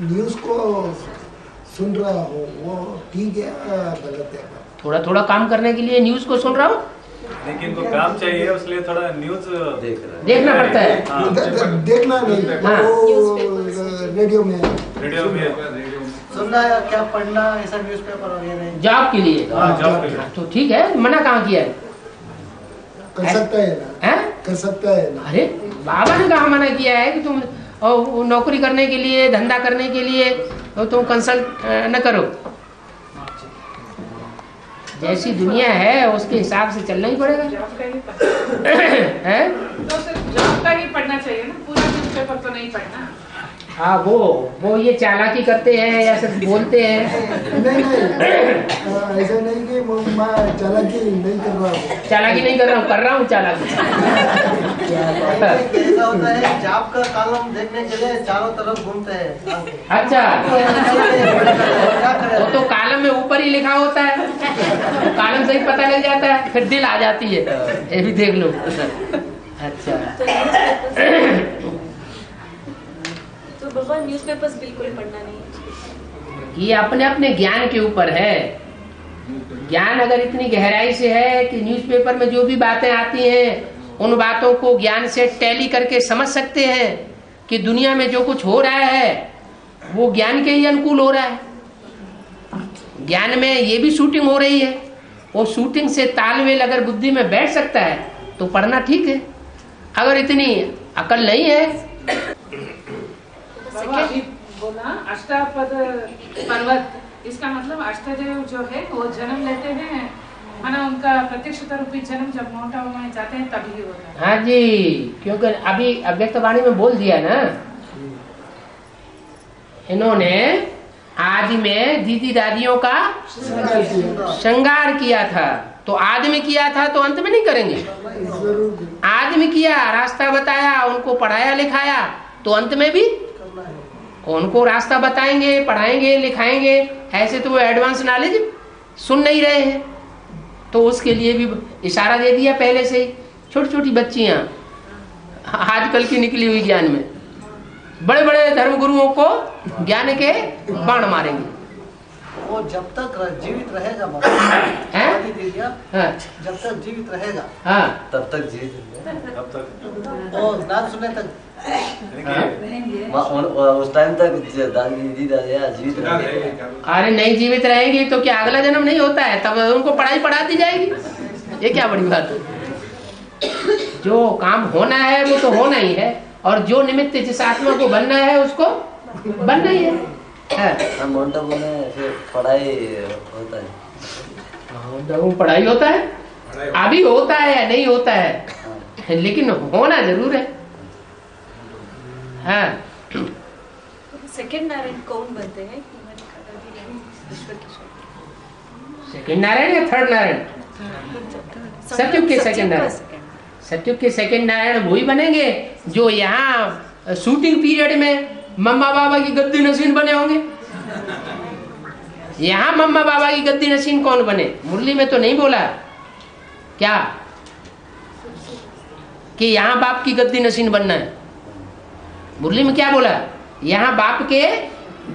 न्यूज़ को सुन रहा हूँ, वो ठीक है गलत है? थोड़ा काम करने के लिए न्यूज़ को सुन रहा हूँ, लेकिन को काम चाहिए इसलिए थोड़ा न्यूज देखना पड़ता है। हाँ। देखना नहीं, हाँ। रेडियो में सुनना या क्या पढ़ना, ऐसा न्यूज़पेपर वगैरह जॉब के लिए। हाँ, जॉब के लिए। तो ठीक है, मना कहाँ किया है? कर सकता है ना? है? कर सकता है ना? अरे बाबा ने कहा मना किया है कि तुम नौकरी करने के लिए, धंधा करने के लिए तो तुम कंसल्ट न करो। जैसी दुनिया है उसके हिसाब से चलना ही पड़ेगा। है? तो सिर्फ जॉब का ही पढ़ना चाहिए ना, पूरा न्यूज़पेपर तो नहीं पढ़ना। हाँ, वो ये चालाकी करते हैं या सिर्फ बोलते हैं? नहीं ऐसा नहीं कि मैं चालाकी नहीं कर रहा हूँ। चालाकी नहीं कर रहा हूँ चालाकी। कैसा होता है, जॉब का कॉलम देखने के लिए चारों तरफ घूमते हैं। अच्छा, क्या करें? वो तो कॉलम में ऊपर ही लिखा होता है, कॉलम से ही पता लग जाता है, फिर दिल आ जाती है। ये भी देख लो। अच्छा, तो बाबा न्यूज़पेपर्स बिल्कुल पढ़ना नहीं। ये अपने अपने ज्ञान के ऊपर है। ज्ञान अगर इतनी गहराई से है कि न्यूज़पेपर में जो भी बातें आती हैं उन बातों को ज्ञान से टैली करके समझ सकते हैं कि दुनिया में जो कुछ हो रहा है वो ज्ञान के ही अनुकूल हो रहा है। ज्ञान में ये भी शूटिंग हो रही है, वो शूटिंग से तालमेल अगर बुद्धि में बैठ सकता है तो पढ़ना ठीक है। अगर इतनी अकल नहीं है, अभी बोला अष्टापद पर्वत, इसका मतलब अष्टदेव जो है वो जन्म लेते हैं, माना उनका प्रत्यक्षता रूपी जन्म जब माउंट आबू में जाते हैं तभी होता है। हाँ जी, क्योंकि अभी अव्यक्त वाणी में बोल दिया ना, इन्होंने आदि में दीदी दादियों का श्रृंगार किया था, तो आदमी किया था तो अंत में नहीं करेंगे। आदमी किया, रास्ता बताया, उनको पढ़ाया लिखाया, तो अंत में भी उनको रास्ता बताएंगे, पढ़ाएंगे, लिखाएंगे। ऐसे तो वो एडवांस नॉलेज सुन नहीं रहे हैं, तो उसके लिए भी इशारा दे दिया पहले से ही। छोटी छोटी बच्चियां आजकल की निकली हुई ज्ञान में, बड़े बड़े धर्म गुरुओं को ज्ञान के बाण मारेंगे। वो जब तक जीवित रहेगा जब तक जीवित रहेगा, हाँ तब तक जीवित, तब तक वो नाम सुनने तक उस टाइम तक दीदी दादिया जीवित रहेंगे। अरे नहीं जीवित रहेंगी तो क्या अगला जन्म नहीं होता है, तब उनको पढ़ाई पढ़ा दी जाएगी। ये क्या बड़ी बात है। जो काम होना है वो तो होना ही है, और जो निमित्त जिस आत्मा को बनना है उसको बनना ही है। माउंट आबू में फिर पढ़ाई होता है, पढ़ाई होता है, अभी होता है या नहीं होता है, लेकिन होना जरूर है। हाँ, सेकंड नारायण कौन बनते हैं? सेकंड नारायण या थर्ड नारायण? सत्युग के सेकंड नारायण, सत्युग के सेकंड नारायण वही बनेंगे जो यहाँ शूटिंग पीरियड में मम्मा बाबा की गद्दी नसीन बने होंगे। यहाँ मम्मा बाबा की गद्दी नसीन कौन बने? मुरली में तो नहीं बोला क्या कि यहाँ बाप की गद्दी नसीन बनना है? मुरली में क्या बोला? यहाँ बाप के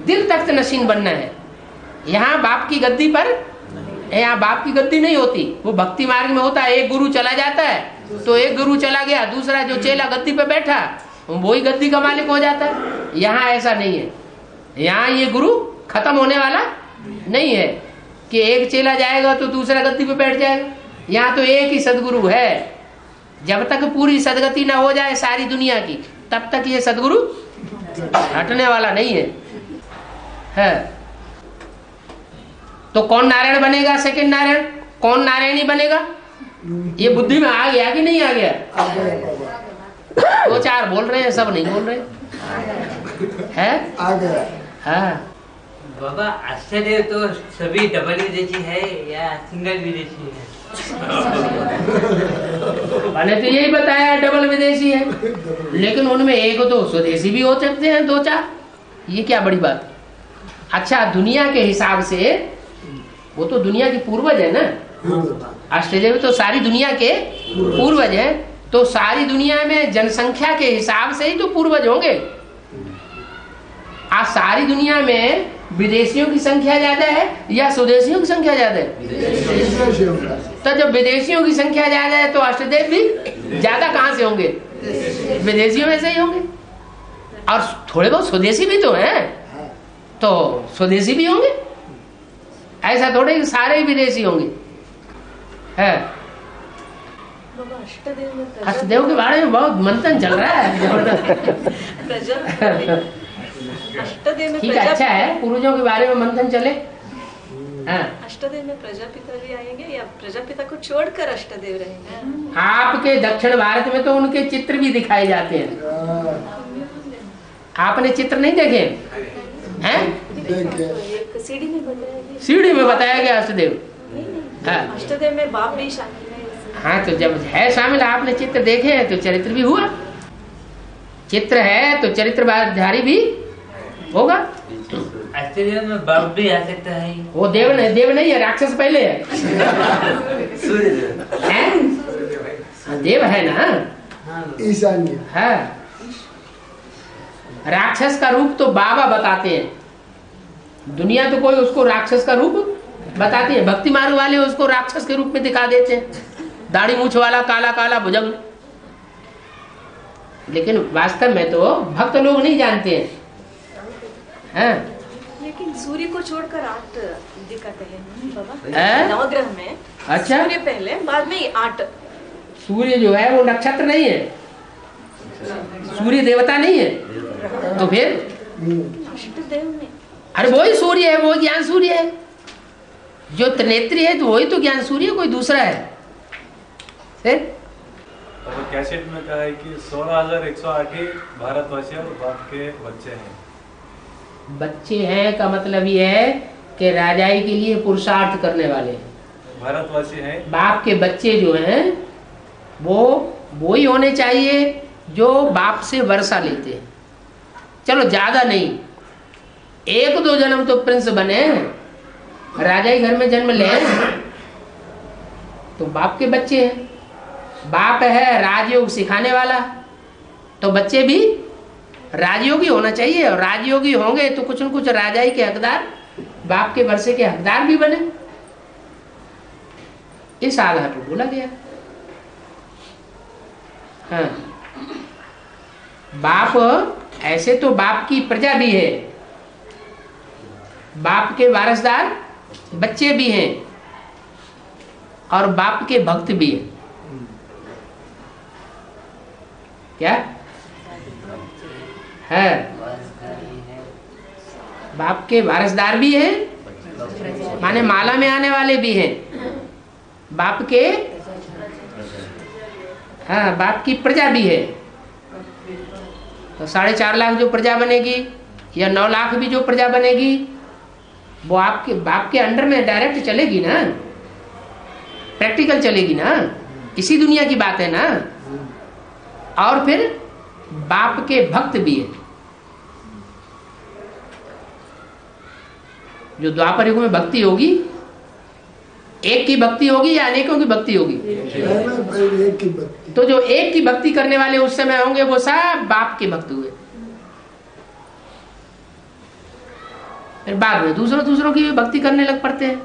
दिल तख्त नसीन बनना है। यहाँ बाप की गद्दी पर, यहाँ बाप की गद्दी नहीं होती, वो भक्ति मार्ग में होता है। एक गुरु चला जाता है तो एक गुरु चला गया, दूसरा जो चेला गद्दी पे बैठा वही गद्दी का मालिक हो जाता है। यहाँ ऐसा नहीं है, यहाँ ये गुरु खत्म होने वाला नहीं है कि एक चेला जाएगा तो दूसरा गद्दी पे बैठ जाएगा। यहाँ तो एक ही सदगुरु है। जब तक पूरी सदगति ना हो जाए सारी दुनिया की, तब तक ये सदगुरु हटने वाला नहीं है। तो कौन नारायण बनेगा? सेकंड नारायण। कौन नारायणी बनेगा? ये बुद्धि में आ गया कि नहीं आ गया? दो चार बोल रहे हैं, सब नहीं बोल रहे हैं। आ गया। हाँ बाबा, आश्चर्य तो सभी डबल विदेशी है या सिंगल विदेशी है? मैंने तो यही बताया डबल विदेशी है, लेकिन उनमें एक दो स्वदेशी भी हो सकते हैं, दो चार। ये क्या बड़ी बात? अच्छा, दुनिया के हिसाब से वो तो दुनिया की पूर्वज है ना, अष्टदेव तो सारी दुनिया के पूर्वज है, तो सारी दुनिया में जनसंख्या के हिसाब से ही तो पूर्वज होंगे। आज सारी दुनिया में विदेशियों की संख्या ज्यादा है या स्वदेशियों की संख्या ज्यादा है? तो जब विदेशियों की संख्या ज्यादा है तो अष्टदेव भी ज्यादा कहां से होंगे? विदेशियों में से ही होंगे। और थोड़े बहुत स्वदेशी भी तो हैं, तो स्वदेशी भी होंगे। ऐसा थोड़े कि सारे ही विदेशी होंगे। है अष्टदेव के बारे में बहुत मंथन चल रहा है। ठीक है, अच्छा है, पूर्वजों के बारे में मंथन चले। अष्टदेव में प्रजापिता भी आएंगे या प्रजापिता को छोड़कर अष्टदेव रहेंगे? आपके दक्षिण भारत में तो उनके चित्र भी दिखाए जाते हैं। आपने चित्र नहीं देखे हैं? सीढ़ी में बताया गया। सीढ़ी में बताया गया अष्टदेव। अष्टदेव में बाप भी शामिल है। हाँ, तो जब है शामिल, आपने चित्र देखे हैं तो चरित्र भी हुआ। चित्र है तो चरित्रधारी भी होगा। आश्चर्य में बाप भी आ सकता है। वो देव नहीं है, राक्षस पहले है। देव है ना, ईशान्य है। राक्षस का रूप तो बाबा बताते हैं, दुनिया तो कोई उसको राक्षस का रूप बताती है। भक्ति मार्ग वाले उसको राक्षस के रूप में दिखा देते हैं, दाढ़ी मूछ वाला, काला काला भुजंग, लेकिन वास्तव में तो भक्त लोग नहीं जानते हैं। हाँ? लेकिन सूर्य को छोड़कर 8 दिखाते हैं बाबा हैं? नवग्रह में। अच्छा, सूर्य पहले, बाद में 8। सूर्य जो है वो नक्षत्र नहीं है, सूर्य देवता नहीं है, तो फिर अष्टदेव में अरे वही सूर्य है, वो ज्ञान सूर्य है। जो त्रिनेत्री है तो वही तो ज्ञान सूर्य, कोई दूसरा है। तो कैसेट में कहा है कि 16,108 ही भारतवासी और बाप के बच्चे हैं। बच्चे हैं का मतलब ये है कि राजाई के लिए पुरुषार्थ करने वाले हैं, भारतवासी हैं। बाप के बच्चे जो हैं वो ही होने चाहिए जो बाप से वर्षा लेते हैं। चलो ज्यादा नहीं, 1-2 जन्म तो प्रिंस बने, राजाई घर में जन्म ले तो बाप के बच्चे हैं। बाप है राजयोग सिखाने वाला, तो बच्चे भी राजयोगी होना चाहिए, और राजयोगी होंगे तो कुछ न कुछ राजाई के हकदार, बाप के वर्षे के हकदार भी बने। इस आधार पर बोला गया। हाँ, बाप ऐसे तो बाप की प्रजा भी है, बाप के वारसदार बच्चे भी हैं, और बाप के भक्त भी हैं। क्या है? बाप के वारसदार भी हैं, माने माला में आने वाले भी हैं, बाप के, हाँ, बाप की प्रजा भी है। तो 4.5 लाख जो प्रजा बनेगी या 9 लाख भी जो प्रजा बनेगी, वो आपके बाप के अंडर में डायरेक्ट चलेगी ना, प्रैक्टिकल चलेगी ना, इसी दुनिया की बात है ना। और फिर बाप के भक्त भी है। जो द्वापर युग में भक्ति होगी, एक की भक्ति होगी या अनेकों की भक्ति होगी? एक की भक्ति। तो जो एक की भक्ति करने वाले उस समय होंगे वो सब बाप के भक्त हुए। फिर बाद में दूसरों की भी भक्ति करने लग पड़ते हैं।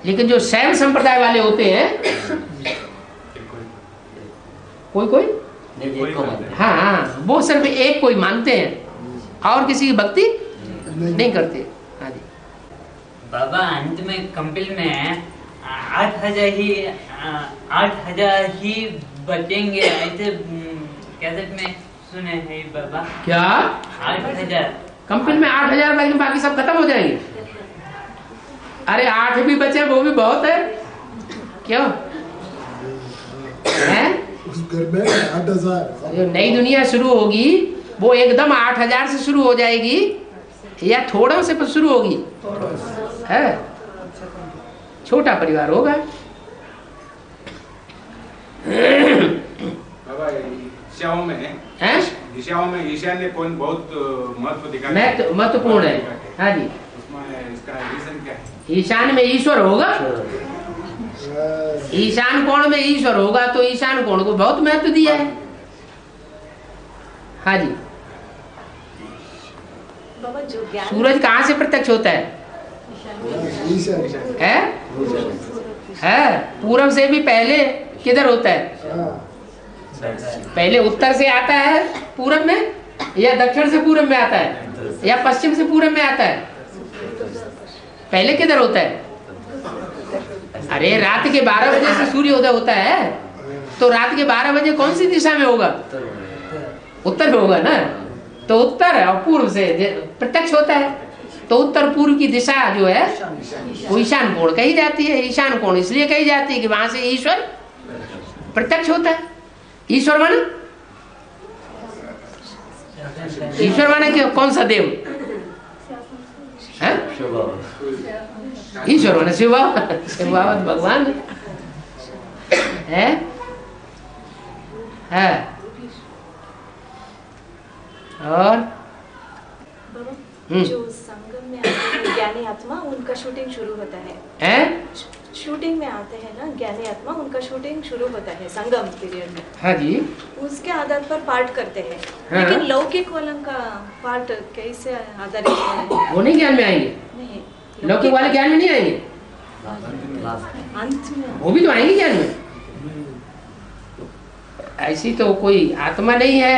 लेकिन जो शैव संप्रदाय वाले होते हैं, कोई हाँ हाँ, वो सिर्फ एक कोई मानते हैं और किसी की भक्ति नहीं करते। हाँ जी बाबा, अंत में कंपिल में 8,000 ही बचेंगे ऐसे कैसेट में सुने हैं बाबा। क्या 8,000? कंपिल में 8,000 बाकी सब खत्म हो जाएंगे? अरे 8 भी बचे वो भी बहुत है। क्यों है? उस घर में 8,000। जो नई दुनिया शुरू होगी वो एकदम 8,000 से शुरू हो जाएगी या थोड़ा से शुरू होगी? है, छोटा परिवार होगा। दिशाओं में ईशान्य कौन बहुत महत्व दिखा, महत्वपूर्ण है। हाँ जी, उसमें इसका रीजन क्या है? ईशान में ईश्वर होगा, ईशान कोण में ईश्वर होगा, तो ईशान कोण को बहुत महत्व दिया है। हाँ जी, बाबा जो ज्ञान, सूरज कहाँ से प्रत्यक्ष होता है? है पूरब से भी पहले किधर होता है? पहले उत्तर से आता है पूरब में, या दक्षिण से पूरब में आता है, या पश्चिम से पूरब में आता है? पहले किधर होता है? अरे रात के 12 बजे से सूर्योदय होता है, तो रात के 12 बजे कौन सी दिशा में होगा? उत्तर में होगा ना। तो उत्तर और पूर्व से प्रत्यक्ष होता है, तो उत्तर पूर्व की दिशा जो है वो ईशान कोण कही जाती है। ईशान कोण इसलिए कही जाती है कि वहां से ईश्वर प्रत्यक्ष होता है। ईश्वर माने, ईश्वर माने कि कौन सा देव है? ईश्वर माने शिव बाबा भगवान है। और जो संगम में आते हैं ज्ञानी आत्मा, उनका शूटिंग शुरू होता है। शूटिंग में आते हैं ना ज्ञानी आत्मा, उनका शूटिंग शुरू होता है संगम पीरियड में। हाँ जी, उसके आधार पर पाठ करते हैं। हाँ। लेकिन लौकिक वालों का पाठ कैसे आधारित है? वो नहीं ज्ञान में आएंगे, नहीं, लौकिक वाले ज्ञान में नहीं आएंगे, अंत में वो भी तो आएंगे ज्ञान में। ऐसी तो कोई आत्मा नहीं है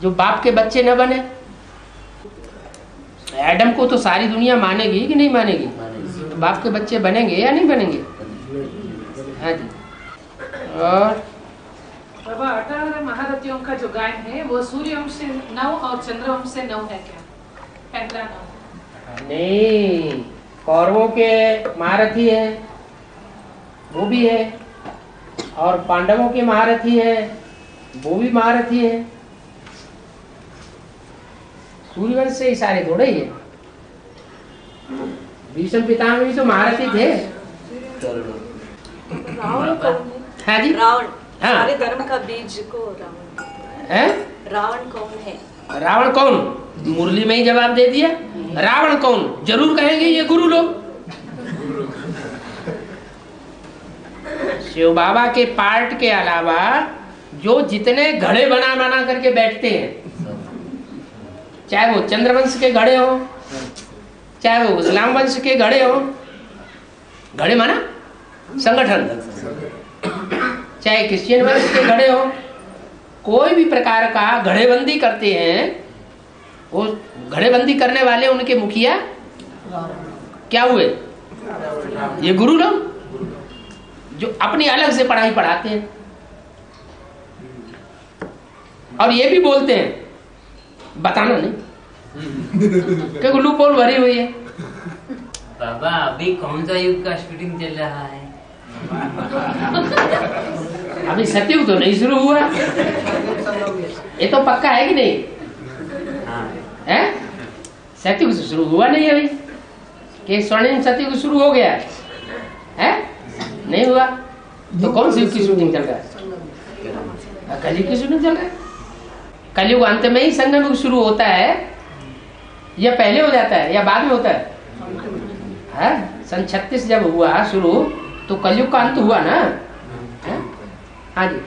जो बाप के बच्चे न बने। एडम को तो सारी दुनिया मानेगी कि नहीं मानेगी? तो बाप के बच्चे बनेंगे या नहीं बनेंगे? हाँ जी। और बाबा 18 महारथियों का जो गायन है वो सूर्य वंश से 9 और चंद्र वंश से 9 है क्या? पहला 9 नहीं, कौरवों के महारथी है वो भी है, और पांडवों के महारथी है वो भी महारथी है। सूर्यवंश से ही सारे थोड़े ही है। भीष्म पितामह भी तो महारथी थे। रावण कौन है? हाँ जी, रावण। हाँ। सारे धर्म का बीज को रावण है। रावण कौन है? रावण कौन? मुरली में ही जवाब दे दिया। रावण कौन जरूर कहेंगे ये गुरु लोग। शिव बाबा के पार्ट के अलावा जो जितने घड़े बना बना करके बैठते हैं, चाहे वो चंद्रवंश के घड़े हो, चाहे वो इस्लाम वंश के घड़े हो, घड़े माना संगठन, चाहे क्रिश्चियन वंश के घड़े हो, कोई भी प्रकार का घड़ेबंदी करते हैं, वो घड़ेबंदी करने वाले उनके मुखिया क्या हुए? ये गुरु लोग जो अपनी अलग से पढ़ाई पढ़ाते हैं और ये भी बोलते हैं बताना नहीं कि गुल्लू पोल भरी हुई है। बाबा अभी कौन सा युग का शूटिंग चल रहा है? अभी सतयुग तो नहीं शुरू हुआ, ये तो पक्का है कि नहीं? है सतयुग से शुरू हुआ नहीं अभी कि स्वर्णिम सतयुग शुरू हो गया है? नहीं हुआ। तो कौन सी युग की शूटिंग चल रहा है? कलयुग की शूटिंग चल रहा है। कलयुग अंत में ही संगम युग शुरू होता है या पहले हो जाता है या बाद में होता है? सन 36 जब हुआ शुरू तो कलयुग का अंत हुआ ना। हाँ जी।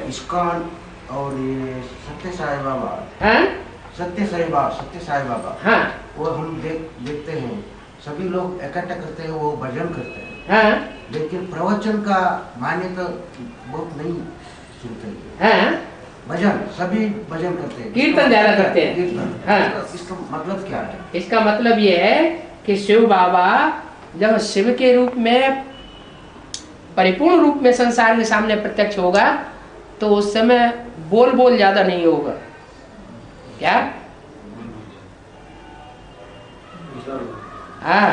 इस्कॉन और ये सत्य साई बाबा, सत्य साई बाबा, हाँ, वो हम देखते हैं सभी लोग इकट्ठा करते हैं, वो भजन करते हैं, हाँ, लेकिन प्रवचन का मान्यता बहुत नहीं सुनते हैं। हाँ, भजन सभी भजन करते हैं, कीर्तन ज्यादा करते हैं। कीर्तन। हाँ। इसका मतलब क्या है? इसका मतलब ये है कि शिव बाबा जब शिव के रूप में परिपूर्ण रूप में संसार के सामने प्रत्यक्ष होगा तो उस समय बोल ज्यादा नहीं होगा। क्या? हाँ,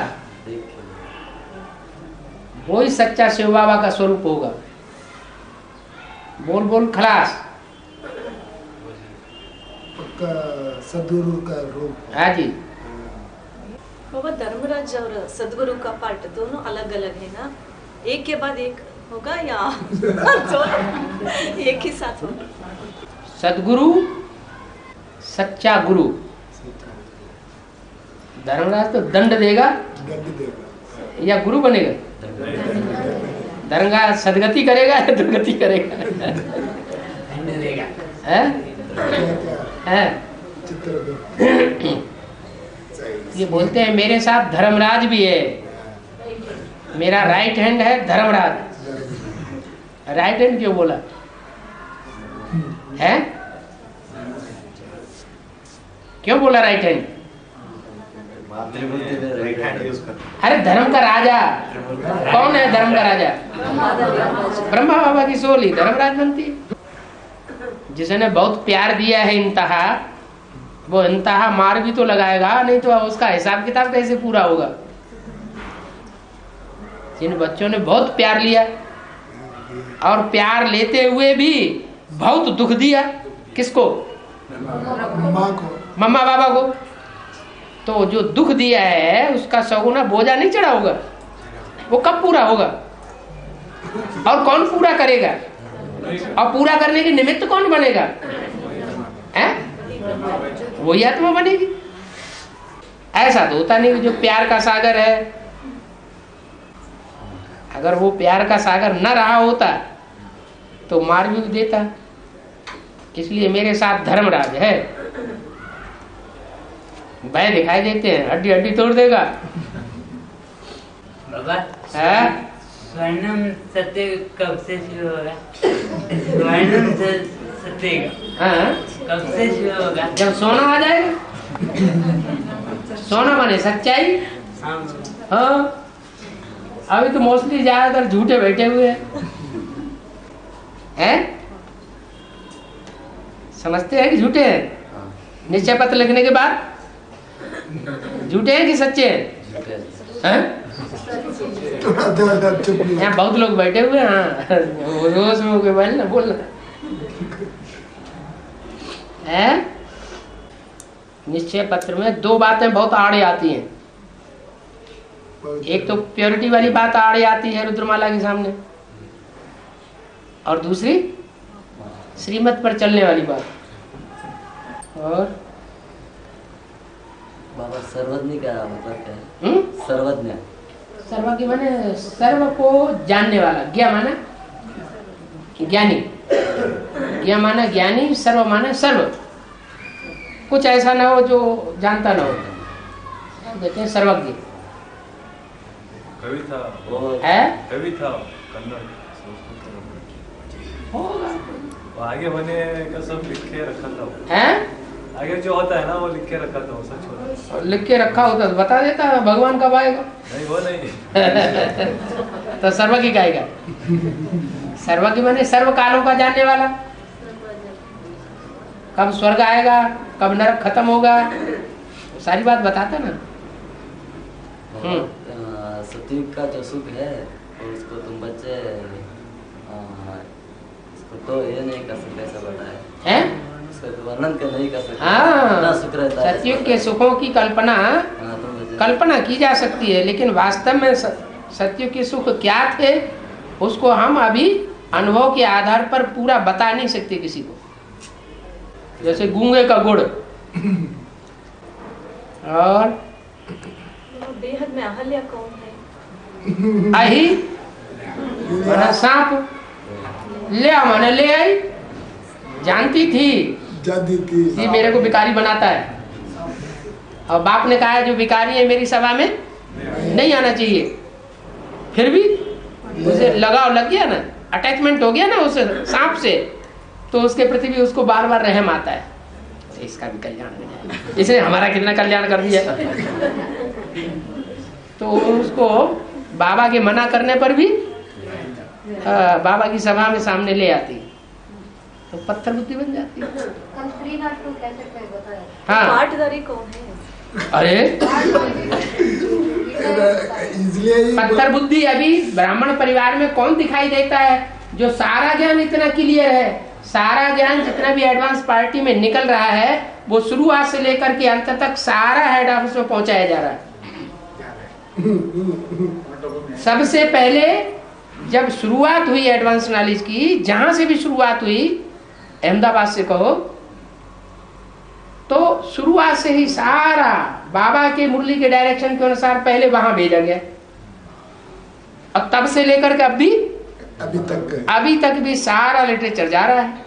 वो ही सच्चा शिव बाबा का स्वरूप होगा। बोल खलास। सदगुरु का रूप। हाँ जी। बाबा धर्मराज और सदगुरु का पार्ट दोनों अलग अलग है ना? एक के बाद एक होगा या एक ही साथ होगा? सदगुरु सच्चा गुरु। धर्मराज तो दंड देगा या गुरु बनेगा? धर्मराज सदगति करेगा या दुर्गति करेगा? दंड देगा। ये बोलते हैं मेरे साथ धर्मराज भी है, मेरा राइट हैंड है धर्मराज। राइट हैंड क्यों बोला है? क्यों बोला राइट हैंड? अरे धर्म का राजा कौन है? धर्म का राजा ब्रह्मा बाबा की सोली धर्मराज बनती है। जिसने बहुत प्यार दिया है इंतहा, वो इंतहा मार भी तो लगाएगा, नहीं तो उसका हिसाब किताब कैसे पूरा होगा? जिन बच्चों ने बहुत प्यार लिया और प्यार लेते हुए भी बहुत दुख दिया, किसको? मम्मा बाबा को। तो जो दुख दिया है उसका सगुना बोझा नहीं चढ़ा होगा, वो कब पूरा होगा? और कौन पूरा करेगा? और पूरा करने के निमित्त कौन बनेगा? वही आत्मा बनेगी। ऐसा तो होता नहीं। जो प्यार का सागर है, अगर वो प्यार का सागर न रहा होता तो मार भी देता। इसलिए मेरे साथ धर्मराज है। भय दिखाई देते हैं, हड्डी हड्डी तोड़ देगा। बाबा स्वर्णम सत्य कब से शुरू होगा? स्वर्णम सत्य कब से शुरू होगा? जब सोना आ जाएगा। सोना माने सच्चाई। हाँ, अभी तो मोस्टली ज्यादातर झूठे बैठे हुए हैं। समझते हैं कि झूठे हैं? निश्चय पत्र लिखने के बाद झूठे हैं कि सच्चे हैं? यहाँ बहुत लोग बैठे हुए हैं। हाँ, रोज में बोलना है। निश्चय पत्र में दो बातें बहुत आड़े आती हैं। एक तो प्योरिटी वाली बात आड़े आती है रुद्रमाला के सामने, और दूसरी श्रीमत पर चलने वाली बात। और बाबा सर्वज्ञ का मतलब क्या है? सर्वज्ञ, सर्वज्ञ माने सर्व को जानने वाला। ज्ञा माना ज्ञानी, ज्ञा माना ज्ञानी, सर्व माना सर्व। कुछ ऐसा ना हो जो जानता ना हो, कहते हैं सर्वज्ञ। कवि था है, कवि था कन्नड़ होगा। आगे बने का सब लिख के रखा था। है आगे जो होता है ना वो लिख के रखा था, वो सच होता। लिख के रखा होता तो बता देता भगवान कब आएगा। नहीं वो नहीं। तो सर्वज्ञ गाएगा। सर्वज्ञ माने सर्व कालों का जानने वाला। कब स्वर्ग आएगा, कब नरक खत्म होगा, सारी बात बताता ना। सतयुग का जो सुख है उसको तुम बच्चे इसको तो ये नहीं कर सकते, ऐसा बताया है। वर्णन कर नहीं कर सकते। हाँ, सुख रहता है। सतयुग के सुखों की कल्पना की जा सकती है, लेकिन वास्तव में सतयुग के सुख क्या थे उसको हम अभी अनुभव के आधार पर पूरा बता नहीं सकते किसी को। जैसे गूंगे का गुड़। और बेहद में अहल्या कौन है? अही माना सांप, ले आ माने ले आई। जानती थी कि मेरे को भिखारी बनाता है, और बाप ने कहा जो भिखारी है मेरी सभा में नहीं आना चाहिए, फिर भी उसे लगाव लग गया ना, अटैचमेंट हो गया ना उस सांप से, तो उसके प्रति भी उसको बार बार रहम आता है। इसका भी कल्याण हो जाए, इसने हमारा कितना कल्याण कर दिया। तो उसको बाबा के मना करने पर भी बाबा की सभा में सामने ले आती, तो पत्थर बुद्धि बन जाती है। हाँ, पाठधारी कौन है? अरे पत्थर बुद्धि अभी ब्राह्मण परिवार में कौन दिखाई देता है जो सारा ज्ञान इतना क्लियर है, सारा ज्ञान जितना भी एडवांस पार्टी में निकल रहा है वो शुरुआत से लेकर के अंत तक सारा हेड ऑफिस में पहुंचाया जा रहा है। सबसे पहले जब शुरुआत हुई एडवांस नॉलेज की, जहां से भी शुरुआत हुई, अहमदाबाद से कहो, तो शुरुआत से ही सारा बाबा के मुरली के डायरेक्शन के अनुसार पहले वहां भेजा गया, और तब से लेकर के अभी तक भी सारा लिटरेचर जा रहा है।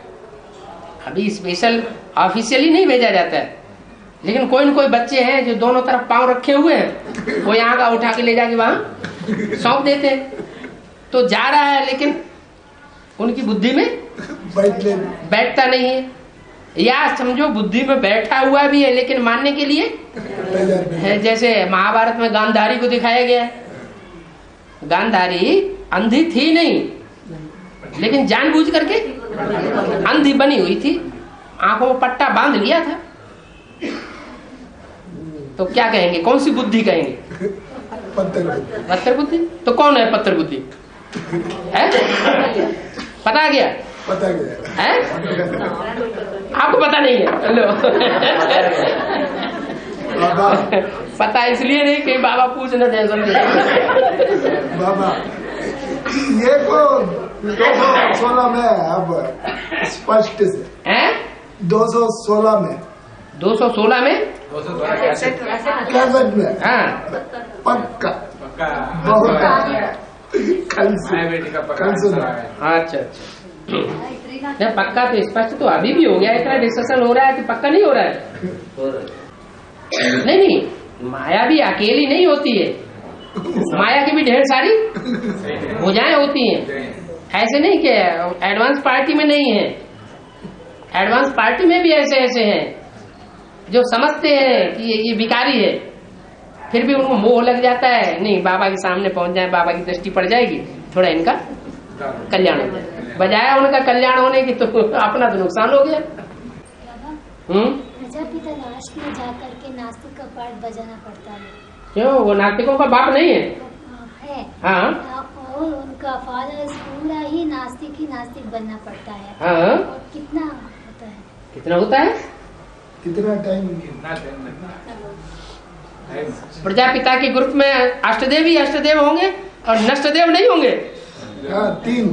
अभी स्पेशल ऑफिशियली नहीं भेजा जाता है, लेकिन कोई न कोई बच्चे हैं जो दोनों तरफ पांव रखे हुए हैं, वो यहाँ का उठा के ले जाके वहां सौंप देते हैं, तो जा रहा है, लेकिन उनकी बुद्धि में बैठता नहीं है, या समझो बुद्धि में बैठा हुआ भी है लेकिन मानने के लिए है। जैसे महाभारत में गांधारी को दिखाया गया है, गांधारी अंधी थी नहीं, लेकिन जानबूझ करके अंधी बनी हुई थी, आंखों में पट्टा बांध लिया था। तो क्या कहेंगे, कौन सी बुद्धि कहेंगे? पत्थर बुद्धि। तो कौन है पत्थर बुद्धि? है? पता गया? पता गया है? आपको पता नहीं है? लो पता इसलिए नहीं कि बाबा पूछ न दे। बाबा ये को 216 में अब स्पष्ट से है, 216 में 216 में कैसेट में हाँ पक्का बहुत कल सुना। अच्छा नहीं, पक्का तो स्पष्ट तो अभी भी हो गया, इतना डिस्कशन हो रहा है कि पक्का नहीं हो रहा है। नहीं, माया भी अकेली नहीं होती है, माया की भी ढेर सारी भुजाएं होती हैं। ऐसे नहीं कि एडवांस पार्टी में नहीं है, एडवांस पार्टी में भी ऐसे ऐसे हैं जो समझते हैं कि ये विकारी है, फिर भी उनको मोह लग जाता है, नहीं बाबा के सामने पहुंच जाए, बाबा की दृष्टि पड़ जाएगी, थोड़ा इनका कल्याण हो जाए। बजाय उनका कल्याण होने की तो अपना तो नुकसान हो गया। प्रजापिता लास्ट में जाकर के नास्तिक का पाठ बजाना पड़ता है। क्यों? वो नास्तिकों का बाप नहीं है? है। हाँ। और उनका फादर पूरा ही नास्तिक बनना पड़ता है। हाँ। और कितना होता है? कितना होता है? कितना टाइम? प्रजापिता के ग्रुप में अष्टदेव ही अष्टदेव होंगे और नष्टदेव नहीं होंगे। तीन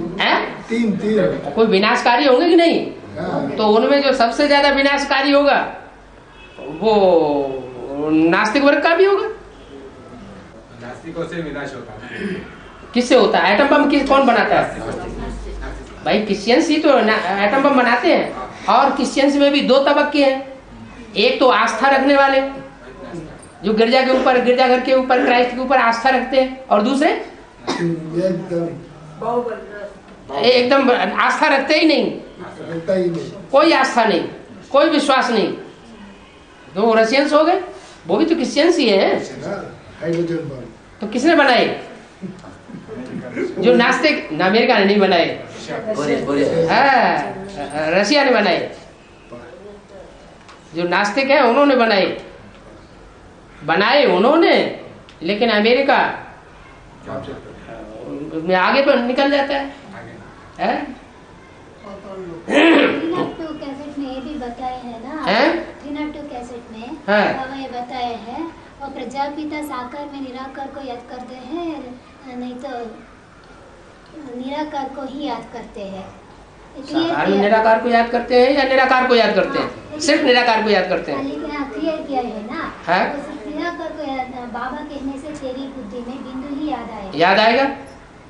कोई विनाशकारी होंगे कि नहीं? तो उनमें जो सबसे ज्यादा विनाशकारी होगा वो नास्तिक वर्ग का भी होगा। नास्तिकों से विनाश होता है। किससे होता है? एटम बम कौन बनाता है? भाई क्रिश्चियंस ही तो एटम बम बनाते हैं। और क्रिश्चियंस में भी दो तबके हैं, एक तो आस्था रखने वाले जो गिरजाघर के ऊपर क्राइस्ट के ऊपर आस्था रखते हैं, और दूसरे एकदम आस्था रखते ही नहीं, कोई आस्था नहीं, कोई विश्वास नहीं। दो रशियंस हो गए, वो भी तो क्रिश्चियंस ही है। तो किसने बनाए? जो नास्तिक ना, अमेरिका ने नहीं बनाए, रशिया ने बनाए। जो नास्तिक है उन्होंने बनाए उन्होंने, लेकिन अमेरिका में आगे पर निकल जाता है। कैसेट में ये भी बताए है ना, 302 कैसेट में बाबा ये बताए हैं, और प्रजापिता साकार में निराकार को याद करते हैं, नहीं तो निराकार को ही याद करते हैं। साकार में निराकार को याद करते हैं या निराकार को याद करते हैं? सिर्फ निराकार को याद करते हैं। लेकिन क्लियर किया है ना, तो सिर्फ निराकार को याद, बाबा कहने से तेरी बुद्धि में बिंदु ही याद आएगा।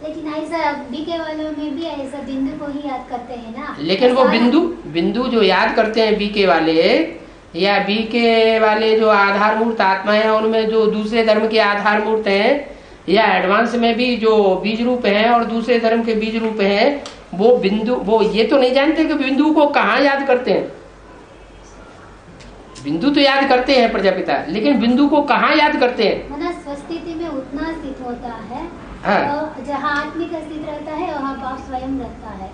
लेकिन ऐसा बीके वालों में भी ऐसा बिंदु को ही याद करते हैं ना। लेकिन वो बिंदु जो याद करते हैं बीके वाले, या बीके वाले जो आधार मूर्त आत्मा है, उनमें जो दूसरे धर्म के आधार मूर्त हैं, या एडवांस में भी जो बीज रूप हैं और दूसरे धर्म के बीज रूप हैं, वो बिंदु, वो ये तो नहीं जानते कि बिंदु को कहाँ याद करते हैं। बिंदु तो याद करते हैं प्रजापिता, लेकिन बिंदु को कहाँ याद करते हैं? स्वस्थिति में उतना स्थित होता है। हाँ। तो जहाँ आत्मिक स्थित रहता है वहाँ बाप स्वयं रहता है।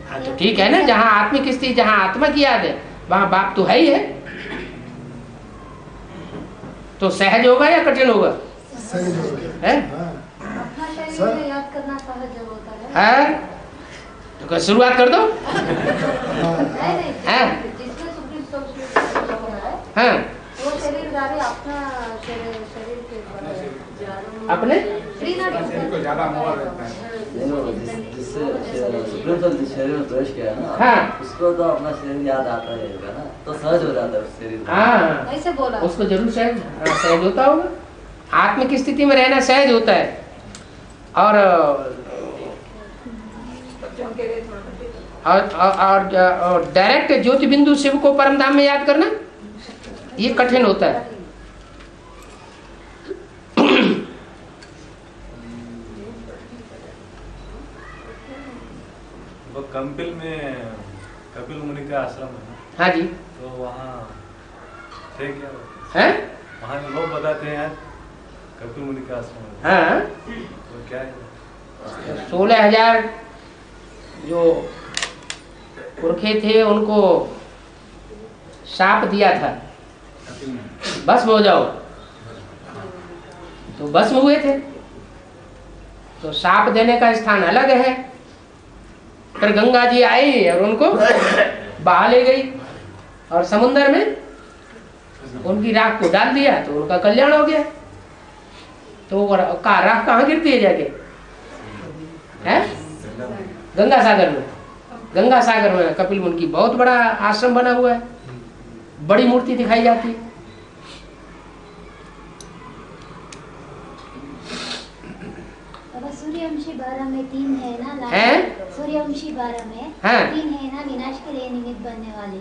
हाँ, तो ठीक है ना, जहाँ आत्मिक स्थिति, जहाँ आत्मा की याद है, वहाँ बाप तो है ही है। तो सहज होगा या कठिन होगा? है? अपना शरीर में याद करना सहज होता है। तो शुरुआत कर दो। हाँ, वो शरीरधारी अपना शरीर के अपने को ज्यादा मोह रहता है। जिससे शरीर में प्रवेश किया है ना, हाँ, उसको तो अपना शरीर याद आता रहेगा ना, तो सहज हो जाता है उस शरीर। हाँ, ऐसे बोला उसको जरूर सहज होता होगा। आत्मिक स्थिति में रहना सहज होता है। और डायरेक्ट ज्योति बिंदु शिव को परम धाम में याद करना, ये कठिन होता है। वो कपिल मुनि का आश्रम है ना? हाँ जी। तो वहाँ थे क्या है? वहाँ लोग बताते हैं कपिल मुनि का आश्रम है। हाँ, तो क्या है? 16,000 जो पुरखे थे उनको शाप दिया था, भस्म हो जाओ, तो भस्म हुए थे। तो शाप देने का स्थान अलग है। फिर गंगा जी आई और उनको बहा ले गई, और समुद्र में उनकी राख को डाल दिया, तो उनका कल्याण हो गया। तो राख कहाँ गिरती है जाके? है गंगा सागर में। गंगा सागर में कपिल मुनि की बहुत बड़ा आश्रम बना हुआ है, बड़ी मूर्ति दिखाई जाती है। सूर्यवंशी 12 में 3 है ना, सूर्यवंशी 12 में 3 है ना, विनाश के लिए निमित्त बनने वाले,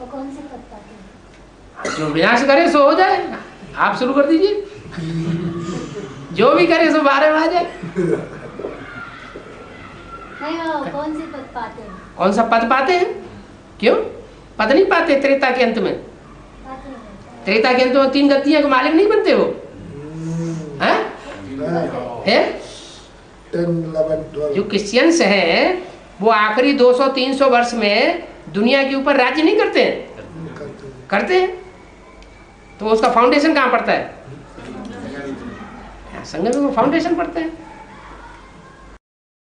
वो कौन से पद पाते हैं? जो विनाश करे सो हो जाए। आप शुरू कर दीजिए। जो भी करे सो 12 में आ जाए। नहीं, वो कौन से पद पाते हैं? कौन सा पद पाते हैं? क्यों पद नहीं पाते? त्रेता के अंत में, त्रेता के अंत में 3 गतियों के मालिक नहीं बनते वो हैं? जो क्रिश्चियंस हैं वो आखिरी 200-300 वर्ष में दुनिया के ऊपर राज्य नहीं करते हैं? करते हैं। तो उसका फाउंडेशन कहाँ पड़ता है? संगम में फाउंडेशन पड़ता है।